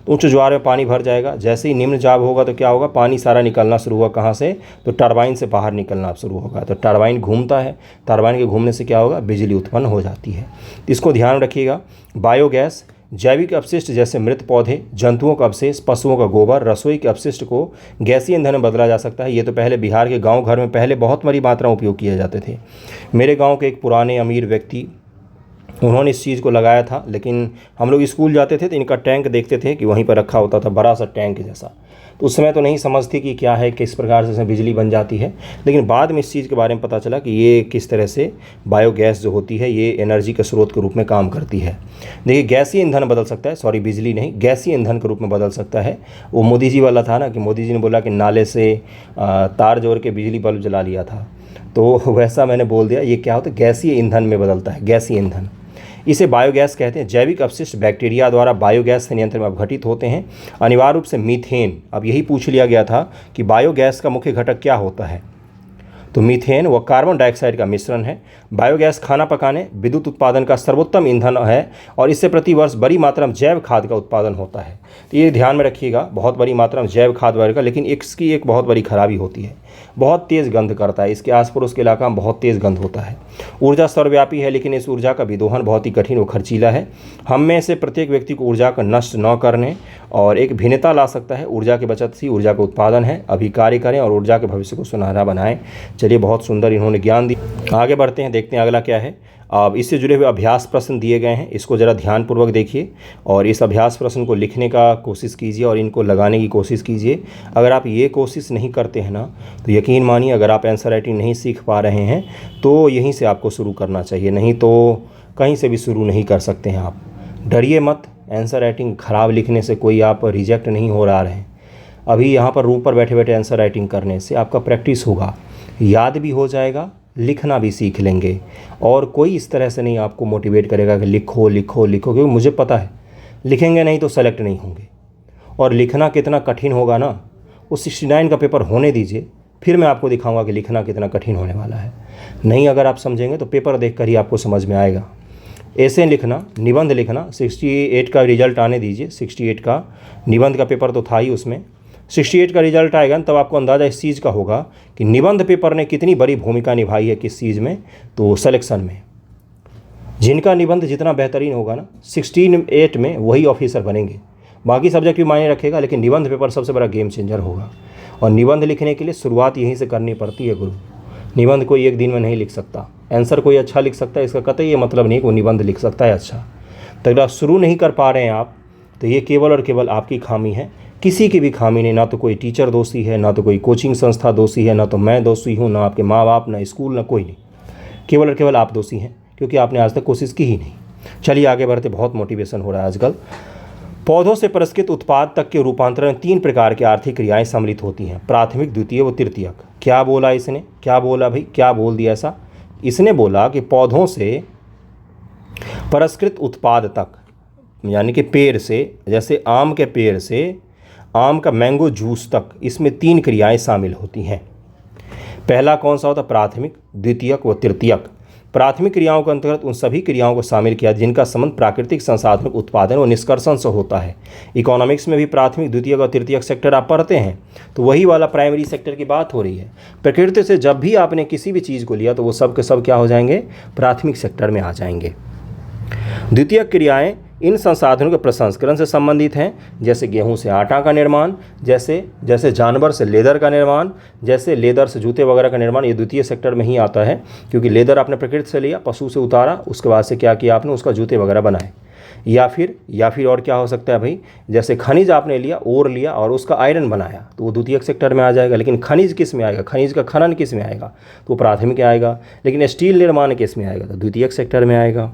उच्च ज्वार में पानी भर जाएगा। जैसे ही निम्न जाब होगा तो क्या होगा, पानी सारा निकलना शुरू होगा, कहाँ से, तो टरबाइन से बाहर निकलना शुरू होगा। तो टरबाइन घूमता है, टरबाइन के घूमने से क्या होगा, बिजली उत्पन्न हो जाती है। इसको ध्यान रखिएगा। बायोगैस, जैविक अपशिष्ट जैसे मृत पौधे, जंतुओं का अवशेष, पशुओं का गोबर, रसोई के अपशिष्ट को गैसीय ईंधन में बदला जा सकता है। ये तो पहले बिहार के गांव घर में पहले बहुत बड़ी मात्रा में उपयोग किए जाते थे। मेरे गांव के एक पुराने अमीर व्यक्ति, उन्होंने इस चीज़ को लगाया था। लेकिन हम लोग स्कूल जाते थे तो इनका टैंक देखते थे कि वहीं पर रखा होता था, बड़ा सा टैंक जैसा। तो उस समय तो नहीं समझती कि क्या है, किस प्रकार से इसमें बिजली बन जाती है। लेकिन बाद में इस चीज़ के बारे में पता चला कि ये किस तरह से बायोगैस जो होती है ये एनर्जी के स्रोत के रूप में काम करती है। देखिए गैसीय ईंधन बदल सकता है, सॉरी बिजली नहीं, गैसीय ईंधन के रूप में बदल सकता है। वो मोदी जी वाला था ना, कि मोदी जी ने बोला कि नाले से तार जोड़ के बिजली बल्ब जला लिया था, तो वैसा मैंने बोल दिया। ये क्या होता है, गैसीय ईंधन में बदलता है, गैसीय ईंधन। इसे बायोगैस कहते हैं। जैविक अपशिष्ट बैक्टीरिया द्वारा बायोगैस संयंत्र में अपघटित होते हैं। अनिवार्य रूप से मीथेन। अब यही पूछ लिया गया था कि बायोगैस का मुख्य घटक क्या होता है, तो मीथेन व कार्बन डाइऑक्साइड का मिश्रण है। बायोगैस खाना पकाने, विद्युत उत्पादन का सर्वोत्तम ईंधन है और इससे प्रतिवर्ष बड़ी मात्रा में जैव खाद का उत्पादन होता है। तो ये ध्यान में रखिएगा, बहुत बड़ी मात्रा में जैव खाद वगैरह का। लेकिन इसकी एक बहुत बड़ी खराबी होती है, बहुत तेज़ गंध करता है, इसके आस पड़ोस के इलाका में बहुत तेज़ गंध होता है। ऊर्जा सर्वव्यापी है, लेकिन इस ऊर्जा का विदोहन बहुत ही कठिन व खर्चीला है। हम में से प्रत्येक व्यक्ति को ऊर्जा का नष्ट न करने और एक भिन्नता ला सकता है। ऊर्जा की बचत से ऊर्जा का उत्पादन है। अभी कार्य करें और ऊर्जा के भविष्य को सुनहरा बनाएं। चलिए, बहुत सुंदर इन्होंने ज्ञान दिया। आगे बढ़ते हैं, देखते हैं अगला क्या है। अब इससे जुड़े हुए अभ्यास प्रश्न दिए गए हैं, इसको ज़रा ध्यानपूर्वक देखिए और इस अभ्यास प्रश्न को लिखने का कोशिश कीजिए और इनको लगाने की कोशिश कीजिए। अगर आप ये कोशिश नहीं करते हैं ना, तो यकीन मानिए, अगर आप आंसर राइटिंग नहीं सीख पा रहे हैं तो यहीं से आपको शुरू करना चाहिए, नहीं तो कहीं से भी शुरू नहीं कर सकते हैं आप। डरिए मत, आंसर राइटिंग ख़राब लिखने से कोई आप रिजेक्ट नहीं हो रहा है। अभी यहाँ पर रूम पर बैठे बैठे आंसर राइटिंग करने से आपका प्रैक्टिस होगा, याद भी हो जाएगा, लिखना भी सीख लेंगे। और कोई इस तरह से नहीं आपको मोटिवेट करेगा कि लिखो लिखो लिखो, क्योंकि मुझे पता है लिखेंगे नहीं तो सेलेक्ट नहीं होंगे। और लिखना कितना कठिन होगा ना, वो 69 का पेपर होने दीजिए, फिर मैं आपको दिखाऊंगा कि लिखना कितना कठिन होने वाला है। नहीं अगर आप समझेंगे तो पेपर देखकर ही आपको समझ में आएगा। ऐसे लिखना, निबंध लिखना, 68 का रिजल्ट आने दीजिए। 68 का निबंध का पेपर तो था ही, उसमें 68 का रिजल्ट आएगा तब आपको अंदाज़ा इस चीज़ का होगा कि निबंध पेपर ने कितनी बड़ी भूमिका निभाई है किस चीज़ में, तो सिलेक्शन में। जिनका निबंध जितना बेहतरीन होगा ना, 68 में वही ऑफिसर बनेंगे। बाकी सब्जेक्ट भी मायने रखेगा, लेकिन निबंध पेपर सबसे बड़ा गेम चेंजर होगा। और निबंध लिखने के लिए शुरुआत यहीं से करनी पड़ती है गुरु। निबंध कोई एक दिन में नहीं लिख सकता। आंसर कोई अच्छा लिख सकता है, इसका कतई ये मतलब नहीं कि वो निबंध लिख सकता है अच्छा। तो अगर आप शुरू नहीं कर पा रहे हैं आप, तो ये केवल और केवल आपकी खामी है, किसी की भी खामी नहीं। ना तो कोई टीचर दोषी है, ना तो कोई कोचिंग संस्था दोषी है, ना तो मैं दोषी हूँ, ना आपके माँ बाप, ना स्कूल, ना कोई नहीं। केवल और केवल आप दोषी हैं, क्योंकि आपने आज तक कोशिश की ही नहीं। चलिए आगे बढ़ते, बहुत मोटिवेशन हो रहा है आजकल। पौधों से परिष्कृत उत्पाद तक के रूपांतरण में 3 प्रकार की आर्थिक क्रियाएं सम्मिलित होती हैं, प्राथमिक, द्वितीय व तृतीयक। क्या बोला इसने, क्या बोला भाई, क्या बोल दिया ऐसा? इसने बोला कि पौधों से परिष्कृत उत्पाद तक, यानी कि पेड़ से, जैसे आम के पेड़ से आम का मैंगो जूस तक, इसमें 3 क्रियाएं शामिल होती हैं। पहला कौन सा होता? प्राथमिक, द्वितीयक व तृतीयक। प्राथमिक क्रियाओं के अंतर्गत उन सभी क्रियाओं को शामिल किया जिनका संबंध प्राकृतिक संसाधनों के उत्पादन और निष्कर्षण से होता है। इकोनॉमिक्स में भी प्राथमिक, द्वितीयक और तृतीयक सेक्टर आप पढ़ते हैं, तो वही वाला प्राइमरी सेक्टर की बात हो रही है। प्रकृति से जब भी आपने किसी भी चीज़ को लिया तो वो सब के सब क्या हो जाएंगे? प्राथमिक सेक्टर में आ जाएंगे। द्वितीयक क्रियाएं इन संसाधनों के प्रसंस्करण से संबंधित हैं, जैसे गेहूं से आटा का निर्माण, जैसे जानवर से लेदर का निर्माण, जैसे लेदर से जूते वगैरह का निर्माण। ये द्वितीय सेक्टर में ही आता है, क्योंकि लेदर आपने प्रकृति से लिया, पशु से उतारा, उसके बाद से क्या किया आपने, उसका जूते वगैरह बनाए। या फिर और क्या हो सकता है भाई, जैसे खनिज आपने लिया, ओर लिया और उसका आयरन बनाया, तो वो द्वितीय सेक्टर में आ जाएगा। लेकिन खनिज किस में आएगा? खनिज का खनन किस में आएगा? तो प्राथमिक आएगा। लेकिन स्टील निर्माण किस में आएगा? तो द्वितीय सेक्टर में आएगा।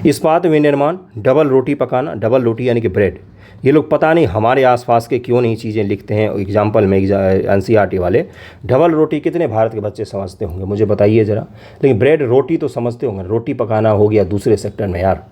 इस्पात विनिर्माण, डबल रोटी पकाना, डबल रोटी यानी कि ब्रेड। ये लोग पता नहीं हमारे आसपास के क्यों नहीं चीज़ें लिखते हैं एग्जाम्पल में, एनसीईआरटी वाले। डबल रोटी कितने भारत के बच्चे समझते होंगे, मुझे बताइए ज़रा। लेकिन ब्रेड रोटी तो समझते होंगे, रोटी पकाना हो गया दूसरे सेक्टर में यार।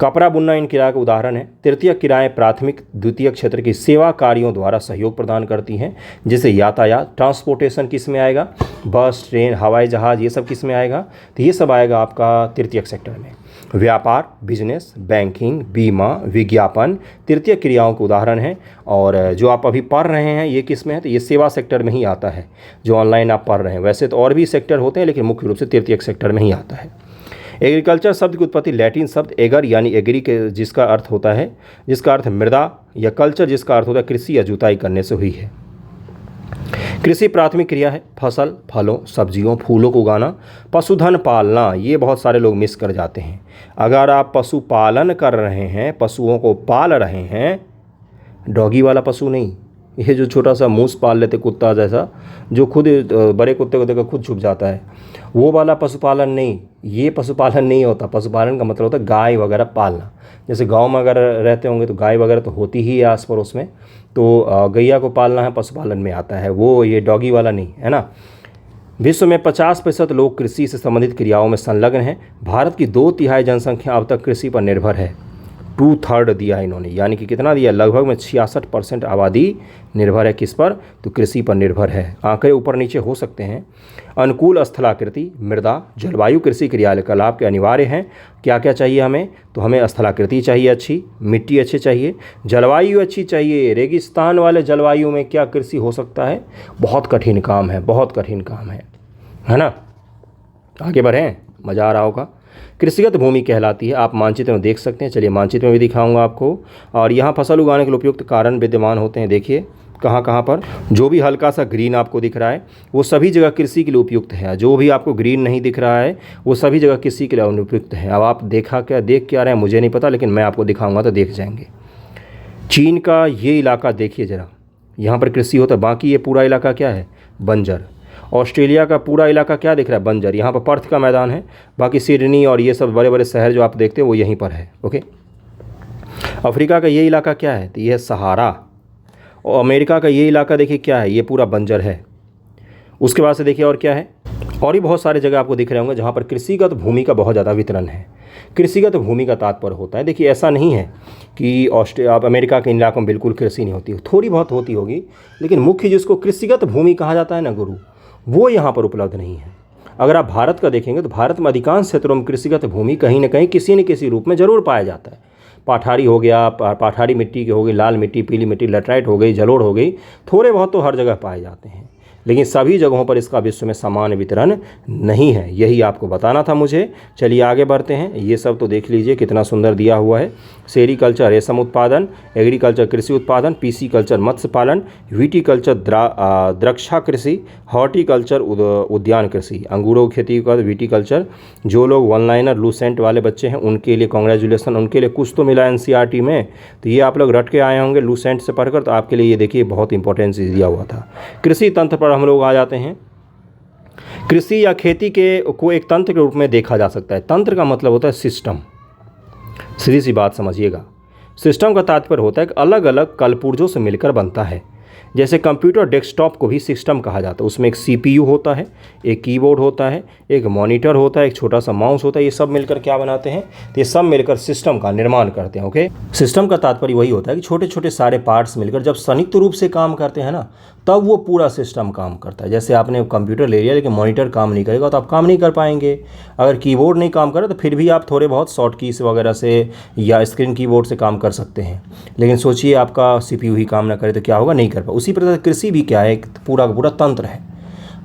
कपड़ा बुनना इन किराए के उदाहरण है। तृतीय किराएँ प्राथमिक, द्वितीय क्षेत्र की सेवा कार्यों द्वारा सहयोग प्रदान करती हैं, जैसे यातायात, ट्रांसपोर्टेशन किस में आएगा? बस, ट्रेन, हवाई जहाज़, ये सब किस में आएगा? तो ये सब आएगा आपका तृतीय सेक्टर में। व्यापार, बिजनेस, बैंकिंग, बीमा, विज्ञापन तृतीय क्रियाओं के उदाहरण हैं। और जो आप अभी पढ़ रहे हैं ये किस में है? तो ये सेवा सेक्टर में ही आता है, जो ऑनलाइन आप पढ़ रहे हैं। वैसे तो और भी सेक्टर होते हैं, लेकिन मुख्य रूप से तृतीय सेक्टर में ही आता है। एग्रीकल्चर शब्द की उत्पत्ति लैटिन शब्द एगर यानी एग्री के, जिसका अर्थ मृदा, या कल्चर जिसका अर्थ होता है कृषि या जुताई करने से हुई है। कृषि प्राथमिक क्रिया है। फसल, फलों, सब्जियों, फूलों को उगाना। पशुधन पालना, ये बहुत सारे लोग मिस कर जाते हैं। अगर आप पशुपालन कर रहे हैं, पशुओं को पाल रहे हैं, डॉगी वाला पशु नहीं, ये जो छोटा सा मूस पाल लेते कुत्ता जैसा, जो खुद बड़े कुत्ते को देखकर खुद छुप जाता है, वो वाला पशुपालन नहीं। ये पशुपालन नहीं होता। पशुपालन का मतलब होता है गाय वगैरह पालना। जैसे गांव में अगर रहते होंगे तो गाय वगैरह तो होती ही है आस पड़ोस में, तो गैया को पालना है पशुपालन में आता है, वो ये डॉगी वाला नहीं है ना। विश्व में 50% लोग कृषि से संबंधित क्रियाओं में संलग्न हैं। भारत की 2/3 जनसंख्या अब तक कृषि पर निर्भर है। 2/3 दिया है इन्होंने, यानी कि कितना दिया, लगभग में 66% आबादी निर्भर है किस पर, तो कृषि पर निर्भर है। आंकड़े ऊपर नीचे हो सकते हैं। अनुकूल स्थलाकृति, मृदा, जलवायु कृषि क्रियाकलाप के अनिवार्य हैं। क्या क्या चाहिए हमें, तो हमें स्थलाकृति चाहिए अच्छी, मिट्टी अच्छी चाहिए, जलवायु अच्छी चाहिए। रेगिस्तान वाले जलवायु में क्या कृषि हो सकता है, बहुत कठिन काम है, बहुत कठिन काम है ना। आगे बढ़ें, मज़ा आ रहा होगा। कृषिगत भूमि कहलाती है, आप मानचित्र में देख सकते हैं। चलिए मानचित्र में भी दिखाऊंगा आपको। और यहाँ फसल उगाने के लिए उपयुक्त कारण विद्यमान होते हैं। देखिए कहाँ कहाँ पर, जो भी हल्का सा ग्रीन आपको दिख रहा है वो सभी जगह कृषि के लिए उपयुक्त है। जो भी आपको ग्रीन नहीं दिख रहा है वो सभी जगह कृषि के लिए अनुपयुक्त है। अब आप देख क्या रहे हैं मुझे नहीं पता, लेकिन मैं आपको दिखाऊंगा तो देख जाएंगे। चीन का ये इलाका देखिए ज़रा, यहाँ पर कृषि होता है, बाकी ये पूरा इलाका क्या है, बंजर। ऑस्ट्रेलिया का पूरा इलाका क्या दिख रहा है, बंजर। यहाँ पर पर्थ का मैदान है, बाकी सिडनी और ये सब बड़े बड़े शहर जो आप देखते हैं वो यहीं पर है। ओके, अफ्रीका का ये इलाका क्या है, तो ये है सहारा। और अमेरिका का ये इलाका देखिए क्या है, ये पूरा बंजर है। उसके बाद से देखिए और क्या है, और भी बहुत सारे जगह आपको दिख रहे होंगे जहाँ पर कृषिगत भूमि का बहुत ज़्यादा वितरण है। कृषिगत भूमि का तात्पर्य होता है, देखिए ऐसा नहीं है कि अमेरिका के इलाकों में बिल्कुल कृषि नहीं होती, थोड़ी बहुत होती होगी, लेकिन मुख्य जिसको कृषिगत भूमि कहा जाता है ना गुरु, वो यहाँ पर उपलब्ध नहीं है। अगर आप भारत का देखेंगे तो भारत में अधिकांश क्षेत्रों में कृषिगत भूमि कहीं न कहीं किसी न किसी रूप में ज़रूर पाया जाता है। पाठारी हो गया, पाठारी मिट्टी की हो गई, लाल मिट्टी, पीली मिट्टी, लैटराइट हो गई, जलोढ़ हो गई, थोड़े बहुत तो हर जगह पाए जाते हैं, लेकिन सभी जगहों पर इसका विश्व में समान वितरण नहीं है। यही आपको बताना था मुझे। चलिए आगे बढ़ते हैं। ये सब तो देख लीजिए कितना सुंदर दिया हुआ है। सेरीकल्चर रेशम उत्पादन, एग्रीकल्चर कृषि उत्पादन, पीसी कल्चर मत्स्य पालन, विटीकल्चर द्राक्षा कृषि, हॉर्टिकल्चर उद्यान कृषि, अंगूरों की खेती का विटीकल्चर। जो लोग वन लाइनर लूसेंट वाले बच्चे हैं उनके लिए कॉन्ग्रेचुलेसन, उनके लिए कुछ तो मिला एनसीईआरटी में, तो ये आप लोग रट के आए होंगे लूसेंट से पढ़कर, तो आपके लिए ये देखिए बहुत इंपॉर्टेंस दिया हुआ था। कृषि तंत्र पर हम लोग आ जाते हैं। कृषि या खेती को एक तंत्र के रूप में देखा जा सकता है। तंत्र का मतलब होता है सिस्टम। सीधी सी बात समझिएगा, सिस्टम का तात्पर्य होता है कि अलग अलग कलपुर्जों से मिलकर बनता है। जैसे कंप्यूटर डेस्कटॉप को भी सिस्टम कहा जाता है। उसमें एक सीपीयू होता है, एक कीबोर्ड होता है, एक मॉनिटर होता है, एक छोटा सा माउस होता है। ये सब मिलकर क्या बनाते हैं, तो ये सब मिलकर सिस्टम का निर्माण करते हैं। ओके, सिस्टम का तात्पर्य वही होता है कि छोटे छोटे सारे पार्ट्स मिलकर जब संयुक्त रूप से काम करते हैं ना, तब वो पूरा सिस्टम काम करता है। जैसे आपने कंप्यूटर ले लिया लेकिन मॉनिटर काम नहीं करेगा तो आप काम नहीं कर पाएंगे। अगर कीबोर्ड नहीं काम करे तो फिर भी आप थोड़े बहुत शॉर्ट कीज वगैरह से या स्क्रीन कीबोर्ड से काम कर सकते हैं, लेकिन सोचिए आपका सीपीयू ही काम ना करे तो क्या होगा, नहीं कर पाए। उसी प्रकार कृषि भी क्या है, एक पूरा का पूरा तंत्र है।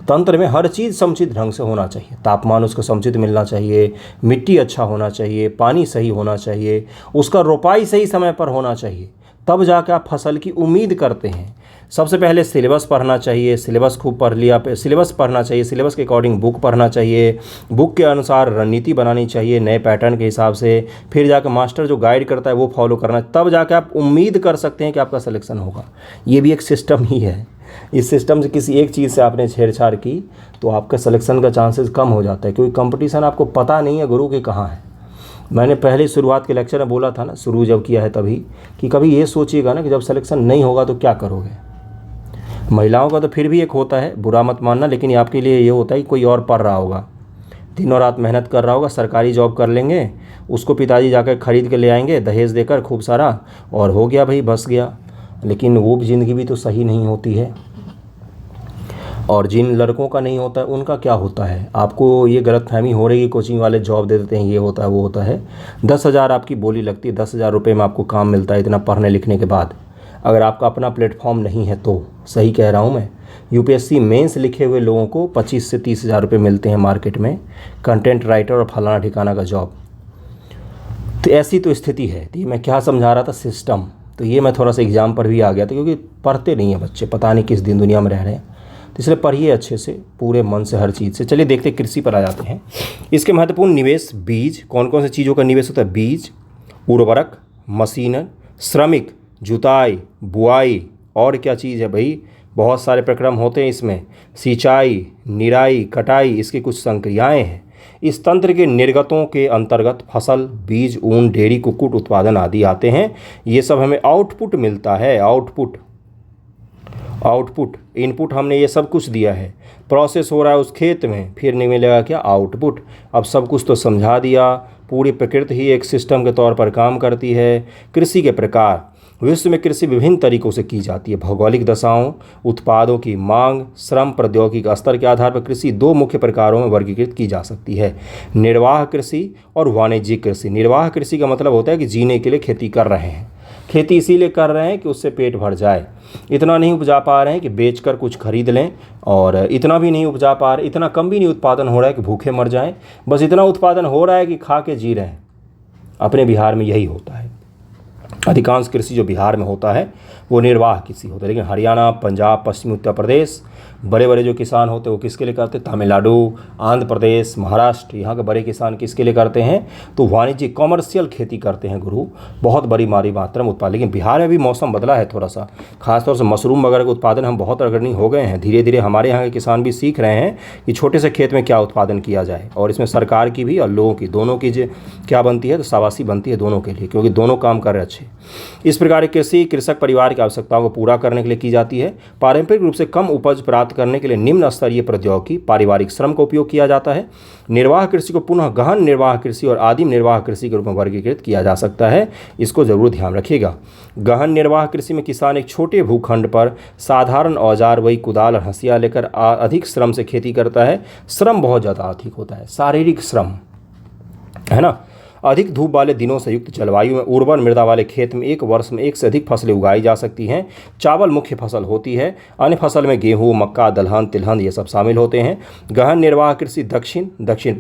तंत्र में हर चीज़ समुचित ढंग से होना चाहिए, तापमान उसको समुचित मिलना चाहिए, मिट्टी अच्छा होना चाहिए, पानी सही होना चाहिए, उसका रोपाई सही समय पर होना चाहिए, तब जाकर आप फसल की उम्मीद करते हैं। सबसे पहले सिलेबस पढ़ना चाहिए, सिलेबस खूब पढ़ लिया, सिलेबस पढ़ना चाहिए, सिलेबस के अकॉर्डिंग बुक पढ़ना चाहिए, बुक के अनुसार रणनीति बनानी चाहिए नए पैटर्न के हिसाब से, फिर जाकर मास्टर जो गाइड करता है वो फॉलो करना, तब जाकर आप उम्मीद कर सकते हैं कि आपका सिलेक्शन होगा। ये भी एक सिस्टम ही है। इस सिस्टम से किसी एक चीज़ से आपने छेड़छाड़ की तो आपका सिलेक्शन का चांसेस कम हो जाता है, क्योंकि कंपटीशन आपको पता नहीं है गुरु के कहाँ है। मैंने पहले शुरुआत के लेक्चर में बोला था ना, शुरू जब किया है तभी, कि कभी ये सोचिएगा ना कि जब सिलेक्शन नहीं होगा तो क्या करोगे। महिलाओं का तो फिर भी एक होता है, बुरा मत मानना, लेकिन आपके लिए ये होता है कि कोई और पढ़ रहा होगा, दिनों रात मेहनत कर रहा होगा, सरकारी जॉब कर लेंगे, उसको पिताजी जाकर ख़रीद के ले आएंगे दहेज देकर खूब सारा, और हो गया भाई, बस गया। लेकिन वो ज़िंदगी भी तो सही नहीं होती है। और जिन लड़कों का नहीं होता है उनका क्या होता है, आपको ये गलतफहमी हो रही है कोचिंग वाले जॉब दे देते हैं, ये होता है वो होता है। 10,000 आपकी बोली लगती है, 10,000 रुपये में आपको काम मिलता है इतना पढ़ने लिखने के बाद। अगर आपका अपना प्लेटफॉर्म नहीं है तो, सही कह रहा हूँ मैं, यूपीएससी मेंस लिखे हुए लोगों को 25 से 30,000 रुपये मिलते हैं मार्केट में, कंटेंट राइटर और फलाना ठिकाना का जॉब। तो ऐसी तो स्थिति है। तो ये मैं क्या समझा रहा था, सिस्टम। तो ये मैं थोड़ा सा एग्जाम पर भी आ गया था, क्योंकि पढ़ते नहीं हैं बच्चे, पता नहीं किस दिन दुनिया में रह रहे हैं, तो इसलिए पढ़िए अच्छे से, पूरे मन से, हर चीज़ से। चलिए देखते कृषि पर आ जाते हैं। इसके महत्वपूर्ण निवेश, बीज, कौन कौन सी चीज़ों का निवेश होता है, बीज, उर्वरक, मशीन, श्रमिक, जुताई, बुआई, और क्या चीज़ है भाई, बहुत सारे प्रक्रम होते हैं इसमें, सिंचाई, निराई, कटाई, इसकी कुछ संक्रियाएं हैं। इस तंत्र के निर्गतों के अंतर्गत फसल, बीज, ऊन, डेयरी, कुक्कुट उत्पादन आदि आते हैं। ये सब हमें आउटपुट मिलता है, आउटपुट, इनपुट हमने ये सब कुछ दिया है, प्रोसेस हो रहा है उस खेत में, फिर नहीं मिलेगा क्या, आउटपुट। अब सब कुछ तो समझा दिया, पूरी प्रकृति ही एक सिस्टम के तौर पर काम करती है। कृषि के प्रकार, विश्व में कृषि विभिन्न तरीकों से की जाती है। भौगोलिक दशाओं, उत्पादों की मांग, श्रम, प्रौद्योगिकी स्तर के आधार पर कृषि दो मुख्य प्रकारों में वर्गीकृत की जा सकती है, निर्वाह कृषि और वाणिज्यिक कृषि। निर्वाह कृषि का मतलब होता है कि जीने के लिए खेती कर रहे हैं। खेती इसीलिए कर रहे हैं कि उससे पेट भर जाए। इतना नहीं उपजा पा रहे हैं कि बेचकर कुछ खरीद लें, और इतना भी नहीं उपजा पा रहे, इतना कम भी नहीं उत्पादन हो रहा है कि भूखे मर जाएं। बस इतना उत्पादन हो रहा है कि खा के जी रहे हैं। अपने बिहार में यही होता है। अधिकांश कृषि जो बिहार में होता है वो निर्वाह कृषि होता है, लेकिन हरियाणा, पंजाब, पश्चिमी उत्तर प्रदेश बड़े बड़े जो किसान होते हैं वो किसके लिए करते हैं? तमिलनाडु, आंध्र प्रदेश, महाराष्ट्र, यहाँ के बड़े किसान किसके लिए करते हैं? तो वाणिज्यिक कॉमर्शियल खेती करते हैं गुरु, बहुत बड़ी मात्रा में उत्पादन। लेकिन बिहार में भी मौसम बदला है थोड़ा सा, खासतौर से मशरूम वगैरह का उत्पादन हम बहुत अग्रणी हो गए हैं। धीरे धीरे हमारे यहाँ के किसान भी सीख रहे हैं कि छोटे से खेत में क्या उत्पादन किया जाए, और इसमें सरकार की भी और लोगों की दोनों की क्या बनती है? तो शाबाशी बनती है दोनों के लिए, क्योंकि दोनों काम कर रहे अच्छे। इस प्रकार कृषि कृषक परिवार की आवश्यकताओं को पूरा करने के लिए की जाती है। पारंपरिक रूप से कम उपज प्राप्त करने के लिए निम्न स्तरीय प्रौद्योगिकी, पारिवारिक श्रम का उपयोग किया जाता है। निर्वाह कृषि को पुनः गहन निर्वाह कृषि और आदिम निर्वाह कृषि के रूप में वर्गीकृत किया जा सकता है। इसको जरूर ध्यान रखिएगा। गहन निर्वाह कृषि में किसान एक छोटे भूखंड पर साधारण औजार, वही कुदाल और हंसिया लेकर अधिक श्रम से खेती करता है। श्रम बहुत ज़्यादा अधिक होता है, शारीरिक श्रम, है ना। अधिक धूप वाले दिनों से युक्त जलवायु में उर्वर मृदा वाले खेत में एक वर्ष में एक से अधिक फसलें उगाई जा सकती हैं। चावल मुख्य फसल होती है। अन्य फसल में गेहूँ, मक्का, दलहन, तिलहन ये सब शामिल होते हैं। गहन निर्वाह कृषि दक्षिण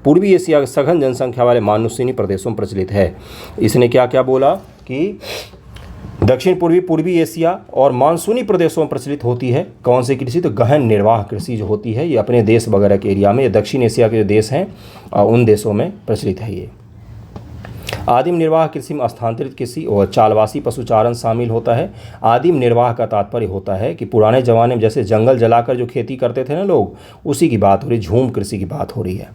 पूर्वी एशिया के सघन जनसंख्या वाले मानसूनी प्रदेशों में प्रचलित है। इसने क्या क्या बोला कि दक्षिण पूर्वी एशिया और मानसूनी प्रदेशों में प्रचलित होती है। कौन सी कृषि? तो गहन निर्वाह कृषि जो होती है ये अपने देश वगैरह के एरिया में, या दक्षिण एशिया के जो देश हैं उन देशों में प्रचलित है ये। आदिम निर्वाह कृषि में स्थानांतरित कृषि और चालवासी पशुचारण शामिल होता है। आदिम निर्वाह का तात्पर्य होता है कि पुराने ज़माने में जैसे जंगल जलाकर जो खेती करते थे ना लोग, उसी की बात हो रही, झूम कृषि की बात हो रही है।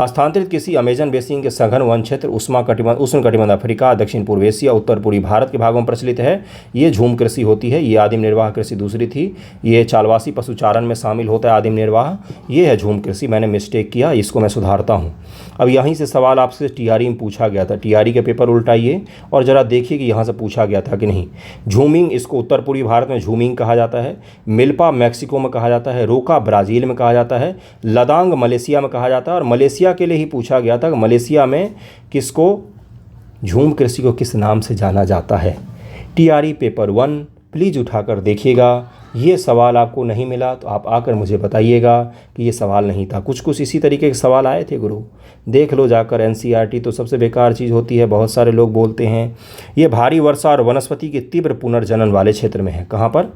स्थानांतरित कृषि अमेजन बेसिन के सघन वन क्षेत्र, उष्ण कटिबंध अफ्रीका, दक्षिण पूर्व एशिया, उत्तर पूर्वी भारत के भागों में प्रचलित है। ये झूम कृषि होती है। ये आदिम निर्वाह कृषि दूसरी थी। ये चालवासी पशुचारण में शामिल होता है आदिम निर्वाह। ये है झूम कृषि। मैंने मिस्टेक किया, इसको मैं सुधारता हूँ। अब यहीं से सवाल आपसे टीआरई में पूछा गया था। टीआरई के पेपर उल्टाइए और ज़रा देखिए कि यहाँ से पूछा गया था कि नहीं। झूमिंग, इसको उत्तर पूर्वी भारत में झूमिंग कहा जाता है। मिल्पा मैक्सिको में कहा जाता है। रोका ब्राज़ील में कहा जाता है। लदांग मलेशिया में कहा जाता है। और मलेशिया के लिए ही पूछा गया था कि मलेशिया में किसको, झूम कृषि को किस नाम से जाना जाता है। टीआरई पेपर 1 प्लीज़ उठाकर देखिएगा। ये सवाल आपको नहीं मिला तो आप आकर मुझे बताइएगा कि ये सवाल नहीं था। कुछ इसी तरीके के सवाल आए थे गुरु, देख लो जाकर। एनसीईआरटी तो सबसे बेकार चीज़ होती है, बहुत सारे लोग बोलते हैं। ये भारी वर्षा और वनस्पति के तीव्र पुनर्जनन वाले क्षेत्र में है। कहाँ पर?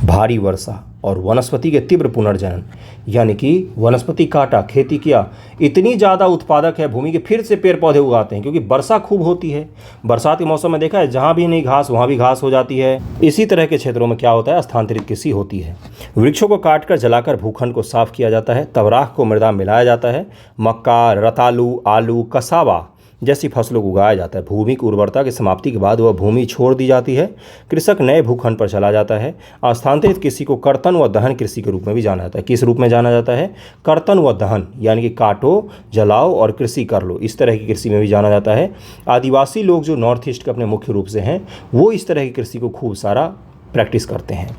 भारी वर्षा और वनस्पति के तीव्र पुनर्जनन, यानी कि वनस्पति काटा, खेती किया, इतनी ज़्यादा उत्पादक है भूमि के, फिर से पेड़ पौधे उगाते हैं क्योंकि वर्षा खूब होती है। बरसात के मौसम में देखा है, जहाँ भी नहीं घास वहाँ भी घास हो जाती है। इसी तरह के क्षेत्रों में क्या होता है? स्थानांतरित कृषि होती है। वृक्षों को काटकर जलाकर भूखंड को साफ किया जाता है। तब राख को मृदा में मिलाया जाता है। मक्का, रतालू, आलू, कसावा जैसी फसलों को उगाया जाता है। भूमि की उर्वरता की समाप्ति के बाद वह भूमि छोड़ दी जाती है। कृषक नए भूखंड पर चला जाता है। स्थानांतरित कृषि को कर्तन व दहन कृषि के रूप में भी जाना जाता है। किस रूप में जाना जाता है? कर्तन व दहन, यानी कि काटो, जलाओ और कृषि कर लो, इस तरह की कृषि में भी जाना जाता है। आदिवासी लोग जो नॉर्थ ईस्ट के अपने मुख्य रूप से हैं, वो इस तरह की कृषि को खूब सारा प्रैक्टिस करते हैं।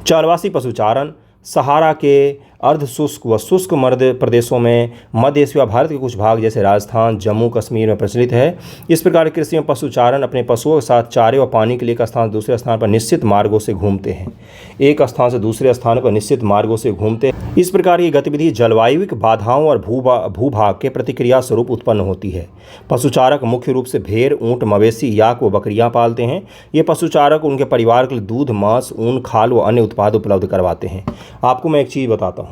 चालवासी पशुचारण, सहारा के अर्ध शुष्क व शुष्क मध्य प्रदेशों में, मध्य एशिया भारत के कुछ भाग जैसे राजस्थान, जम्मू कश्मीर में प्रचलित है। इस प्रकार की कृषि में पशुचारण अपने पशुओं के साथ चारे व पानी के लिए एक स्थान से दूसरे स्थान पर निश्चित मार्गों से घूमते हैं। एक स्थान से दूसरे स्थान पर निश्चित मार्गों से घूमते हैं। इस प्रकार की गतिविधि जलवायु बाधाओं और भूभाग के प्रतिक्रिया स्वरूप उत्पन्न होती है। पशुचारक मुख्य रूप से भेड़, ऊँट, मवेशी, याक व बकरियाँ पालते हैं। ये पशुचारक उनके परिवार के लिए दूध, मांस, ऊन, खाल व अन्य उत्पाद उपलब्ध करवाते हैं। आपको मैं एक चीज़ बताता हूँ,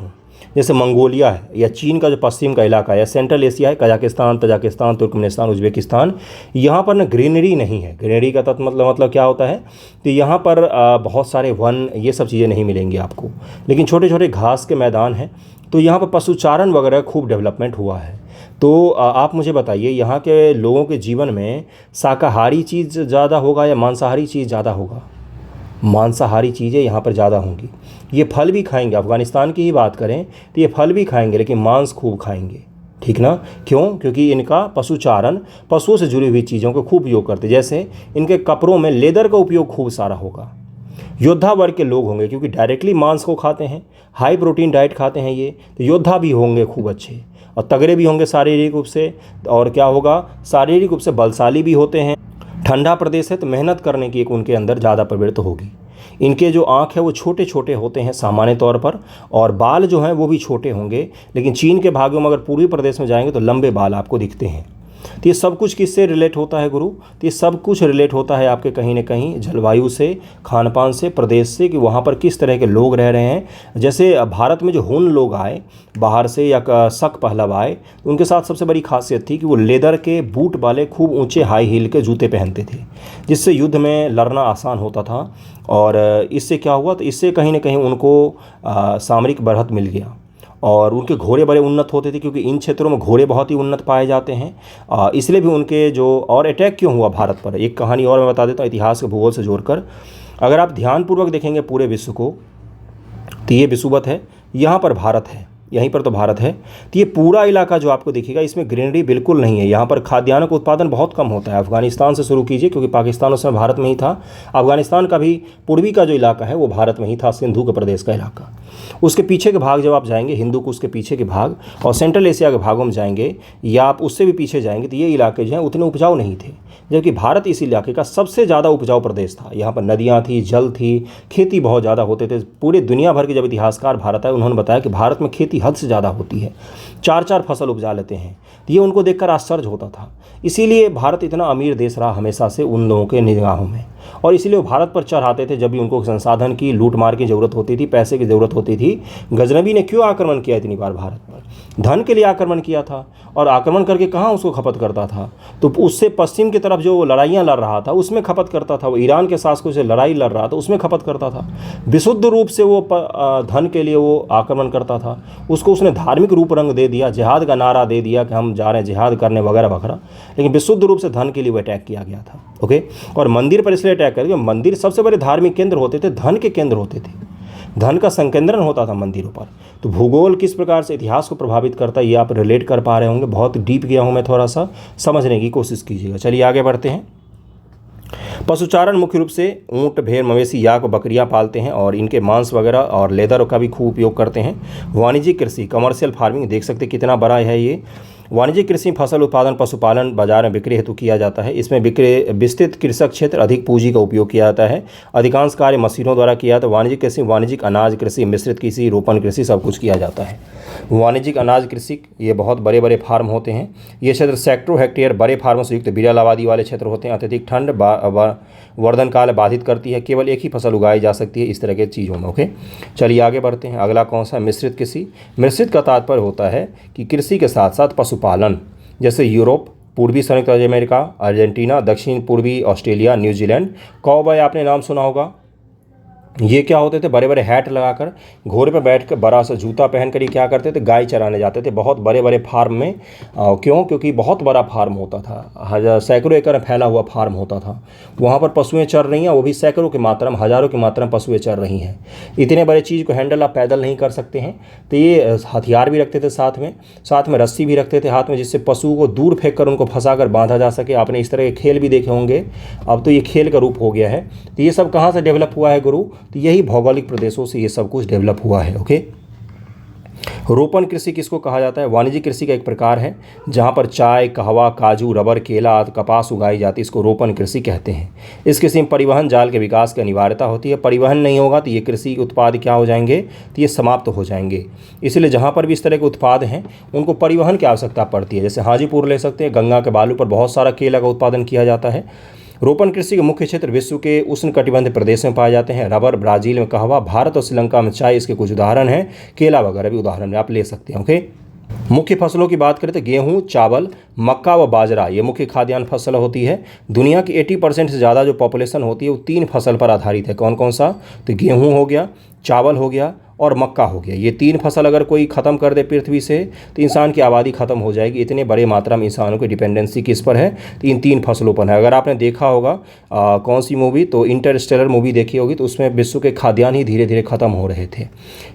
जैसे मंगोलिया है या चीन का जो पश्चिम का इलाका है, या सेंट्रल एशिया है, कजाकिस्तान, तजाकिस्तान, तुर्कमेनिस्तान, उज्बेकिस्तान, यहाँ पर ना ग्रीनरी नहीं है। ग्रीनरी का मतलब क्या होता है? तो यहाँ पर बहुत सारे वन, ये सब चीज़ें नहीं मिलेंगी आपको, लेकिन छोटे छोटे घास के मैदान हैं। तो यहाँ पर पशुचारण वगैरह खूब डेवलपमेंट हुआ है। तो आप मुझे बताइए, यहाँ के लोगों के जीवन में शाकाहारी चीज़ ज़्यादा होगा या मांसाहारी चीज़ ज़्यादा होगा? मांसाहारी चीज़ें यहाँ पर ज़्यादा होंगी। ये फल भी खाएंगे, अफ़गानिस्तान की ही बात करें तो ये फल भी खाएंगे, लेकिन मांस खूब खाएंगे। ठीक ना। क्यों? क्योंकि इनका पशुचारण, पशुओं से जुड़ी हुई चीज़ों का खूब उपयोग करते हैं। जैसे इनके कपड़ों में लेदर का उपयोग खूब सारा होगा। योद्धा वर्ग के लोग होंगे क्योंकि डायरेक्टली मांस को खाते हैं, हाई प्रोटीन डाइट खाते हैं ये, तो योद्धा भी होंगे खूब अच्छे और तगड़े भी होंगे शारीरिक रूप से। और क्या होगा, शारीरिक रूप से बलशाली भी होते हैं। ठंडा प्रदेश है तो मेहनत करने की एक उनके अंदर ज़्यादा प्रवृत्ति होगी। इनके जो आँख है वो छोटे छोटे होते हैं सामान्य तौर पर, और बाल जो हैं वो भी छोटे होंगे। लेकिन चीन के भागों में अगर पूर्वी प्रदेश में जाएंगे तो लंबे बाल आपको दिखते हैं। तो ये सब कुछ किससे रिलेट होता है गुरु? तो ये सब कुछ रिलेट होता है आपके कहीं ना कहीं जलवायु से, खान पान से, प्रदेश से, कि वहाँ पर किस तरह के लोग रह रहे हैं। जैसे भारत में जो हुन लोग आए बाहर से या शक पहलव आए, उनके साथ सबसे बड़ी खासियत थी कि वो लेदर के बूट वाले खूब ऊंचे हाई हील के जूते पहनते थे, जिससे युद्ध में लड़ना आसान होता था। और इससे क्या हुआ, तो इससे कहीं ना कहीं उनको सामरिक बढ़त मिल गया। और उनके घोड़े बड़े उन्नत होते थे क्योंकि इन क्षेत्रों में घोड़े बहुत ही उन्नत पाए जाते हैं। इसलिए भी उनके जो, और अटैक क्यों हुआ भारत पर, एक कहानी और मैं बता देता हूँ इतिहास के भूगोल से जोड़कर। अगर आप ध्यानपूर्वक देखेंगे पूरे विश्व को, तो ये विषुवत है, यहाँ पर भारत है, यहीं पर तो भारत है। तो ये पूरा इलाका जो आपको दिखेगा इसमें ग्रीनरी बिल्कुल नहीं है। यहाँ पर खाद्यान्न का उत्पादन बहुत कम होता है। अफगानिस्तान से शुरू कीजिए क्योंकि पाकिस्तान उस समय भारत में ही था। अफगानिस्तान का भी पूर्वी का जो इलाका है वो भारत में ही था, सिंधु के प्रदेश का इलाका। उसके पीछे के भाग जब आप जाएंगे, हिंदू को उसके पीछे के भाग और सेंट्रल एशिया के भागों में जाएंगे, या आप उससे भी पीछे जाएंगे, तो ये इलाके जो हैं उतने उपजाऊ नहीं थे। जबकि भारत इस इलाके का सबसे ज़्यादा उपजाऊ प्रदेश था। यहाँ पर नदियाँ थी, जल थी, खेती बहुत ज़्यादा होते थे। पूरे दुनिया भर के जब इतिहासकार भारत आए, उन्होंने बताया कि भारत में खेती हद से ज़्यादा होती है, 4-4 फसल उपजा लेते हैं। तो ये उनको देखकर आश्चर्य होता था। इसीलिए भारत इतना अमीर देश रहा हमेशा से उन लोगों के निगाहों में, और इसीलिए वो भारत पर चढ़ आते थे जब भी उनको संसाधन की, लूट मार की ज़रूरत होती थी, पैसे की ज़रूरत होती थी। गजनबी ने क्यों आक्रमण किया इतनी बार भारत पर? धन के लिए आक्रमण किया था, और आक्रमण करके कहाँ उसको खपत करता था, तो उससे पश्चिम की तरफ जो लड़ाइयाँ लड़ रहा था उसमें खपत करता था। वो ईरान के शासकों से लड़ाई लड़ रहा था, उसमें खपत करता था। विशुद्ध रूप से वो धन के लिए वो आक्रमण करता था। उसको उसने धार्मिक रूप रंग दे दिया, जिहाद का नारा दे दिया कि हम जा रहे हैं जिहाद करने वगैरह वगैरह, लेकिन विशुद्ध रूप से धन के लिए वो अटैक किया गया था। ओके, और मंदिर पर इसलिए अटैक करके, मंदिर सबसे बड़े धार्मिक केंद्र होते थे, धन के केंद्र होते थे, धन का संकेंद्रण होता था मंदिरों पर। तो भूगोल किस प्रकार से इतिहास को प्रभावित करता है ये आप रिलेट कर पा रहे होंगे। बहुत डीप गया हूँ मैं, थोड़ा सा समझने की कोशिश कीजिएगा। चलिए आगे बढ़ते हैं। पशुचारण मुख्य रूप से ऊँट, भेड़, मवेशी, याक, बकरियां पालते हैं और इनके मांस वगैरह और लेदर का भी खूब उपयोग करते हैं। वाणिज्यिक कृषि, कमर्शियल फार्मिंग, देख सकते कितना बड़ा है ये। वाणिज्यिक कृषि फसल उत्पादन, पशुपालन, बाजार में बिक्री हेतु किया जाता है। इसमें विस्तृत कृषक क्षेत्र, अधिक पूंजी का उपयोग किया जाता है। अधिकांश कार्य मशीनों द्वारा किया जाता है। वाणिज्यिक कृषि, वाणिज्यिक अनाज कृषि, मिश्रित कृषि, रोपण कृषि, सब कुछ किया जाता है। वाणिज्यिक अनाज कृषि, ये बहुत बड़े बड़े फार्म होते हैं। ये क्षेत्र सैकड़ों हेक्टेयर बड़े फार्मों से युक्त विरल आबादी वाले क्षेत्र होते हैं। अत्यधिक ठंड वर्धन काल बाधित करती है। केवल एक ही फसल उगाई जा सकती है इस तरह के चीज़ों में। ओके, चलिए आगे बढ़ते हैं। अगला कौन सा? मिश्रित कृषि। मिश्रित का तात्पर्य होता है कि कृषि के साथ साथ पशुपालन, जैसे यूरोप, पूर्वी संयुक्त राज्य अमेरिका, अर्जेंटीना, दक्षिण पूर्वी ऑस्ट्रेलिया, न्यूजीलैंड। कॉवबॉय आपने नाम सुना होगा। ये क्या होते थे? बड़े बड़े हैट लगाकर, घोड़े पर बैठकर, बड़ा सा जूता पहनकर ये क्या करते थे? गाय चराने जाते थे बहुत बड़े बड़े फार्म में। क्यों? क्योंकि बहुत बड़ा फार्म होता था, सैकड़ों एकड़ में फैला हुआ फार्म होता था। वहाँ पर पशुएं चर रही हैं, वो भी सैकड़ों की मात्रा में, हज़ारों की मात्रा में पशुएं चर रही हैं। इतने बड़े चीज़ को हैंडल आप पैदल नहीं कर सकते हैं, तो ये हथियार भी रखते थे साथ में रस्सी भी रखते थे हाथ में, जिससे पशु को दूर फेंक कर उनको फंसा कर बांधा जा सके। आपने इस तरह के खेल भी देखे होंगे। अब तो ये खेल का रूप हो गया है। तो ये सब कहाँ से डेवलप हुआ है गुरु? तो यही भौगोलिक प्रदेशों से ये सब कुछ डेवलप हुआ है। ओके, रोपण कृषि किसको कहा जाता है? वाणिज्यिक कृषि का एक प्रकार है जहाँ पर चाय, कहवा, काजू, रबर, केला आदि कपास उगाई जाती है। इसको रोपण कृषि कहते हैं। इस कृषि में परिवहन जाल के विकास की अनिवार्यता होती है। परिवहन नहीं होगा तो ये कृषि उत्पाद क्या हो जाएंगे? तो ये समाप्त हो जाएंगे। इसलिए जहाँ पर भी इस तरह के उत्पाद हैं उनको परिवहन की आवश्यकता पड़ती है। जैसे हाजीपुर ले सकते हैं, गंगा के बालू पर बहुत सारा केला का उत्पादन किया जाता है। रोपण कृषि के मुख्य क्षेत्र विश्व के उष्णकटिबंधीय प्रदेश में पाए जाते हैं। रबर, ब्राज़ील में कहवा, भारत और श्रीलंका में चाय इसके कुछ उदाहरण हैं। केला वगैरह भी उदाहरण आप ले सकते हैं। ओके, मुख्य फसलों की बात करें तो गेहूं, चावल, मक्का व बाजरा ये मुख्य खाद्यान्न फसल होती है। दुनिया की 80% से ज़्यादा जो पॉपुलेशन होती है वो 3 फसल पर आधारित है। कौन कौन सा? तो गेहूँ हो गया, चावल हो गया और मक्का हो गया। ये 3 फसल अगर कोई ख़त्म कर दे पृथ्वी से तो इंसान की आबादी ख़त्म हो जाएगी। इतने बड़े मात्रा में इंसानों की डिपेंडेंसी किस पर है, तो इन 3 फसलों पर है। अगर आपने देखा होगा कौन सी मूवी, तो इंटरस्टेलर मूवी देखी होगी, तो उसमें विश्व के खाद्यान्न ही धीरे धीरे ख़त्म हो रहे थे।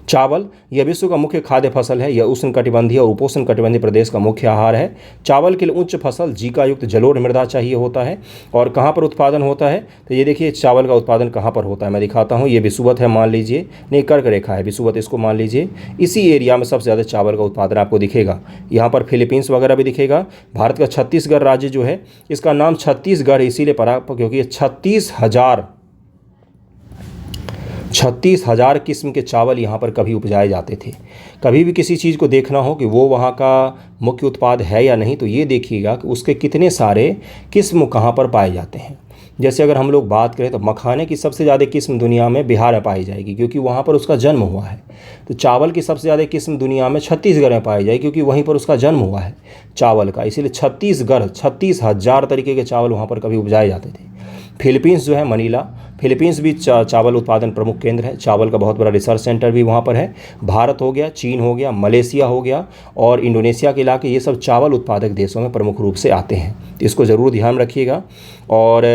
चावल यह विश्व का मुख्य खाद्य फसल है। यह उष्णकटिबंधीय और उपोष्ण कटिबंधीय प्रदेश का मुख्य आहार है। चावल के लिए उच्च फसल जीका युक्त जलोढ़ मृदा चाहिए होता है। और कहाँ पर उत्पादन होता है, तो ये देखिए चावल का उत्पादन कहाँ पर होता है, मैं दिखाता हूँ। ये विषुवत है मान लीजिए, नहीं कर्क रेखा है विषुवत, इसको मान लीजिए। इसी एरिया में सबसे ज़्यादा चावल का उत्पादन आपको दिखेगा। यहाँ पर फिलीपींस वगैरह भी दिखेगा। भारत का छत्तीसगढ़ राज्य जो है, इसका नाम छत्तीसगढ़ इसीलिए पड़ा क्योंकि ये 36,000 किस्म के चावल यहाँ पर कभी उपजाए जाते थे। कभी भी किसी चीज़ को देखना हो कि वो वहाँ का मुख्य उत्पाद है या नहीं, तो ये देखिएगा कि उसके कितने सारे किस्म कहाँ पर पाए जाते हैं। जैसे अगर हम लोग बात करें तो मखाने की सबसे ज़्यादा किस्म दुनिया में बिहार में पाई जाएगी, क्योंकि वहाँ पर उसका जन्म हुआ है। तो चावल की सबसे ज़्यादा किस्म दुनिया में छत्तीसगढ़ में पाई जाएगी, क्योंकि वहीं पर उसका जन्म हुआ है चावल का। इसीलिए छत्तीसगढ़ 36,000 तरीके के चावल वहाँ पर कभी उपजाए जाते थे। फिलीपींस जो है मनीला, फिलीपींस भी चावल उत्पादन प्रमुख केंद्र है। चावल का बहुत बड़ा रिसर्च सेंटर भी वहाँ पर है। भारत हो गया, चीन हो गया, मलेशिया हो गया और इंडोनेशिया के इलाके, ये सब चावल उत्पादक देशों में प्रमुख रूप से आते हैं। तो इसको ज़रूर ध्यान रखिएगा। और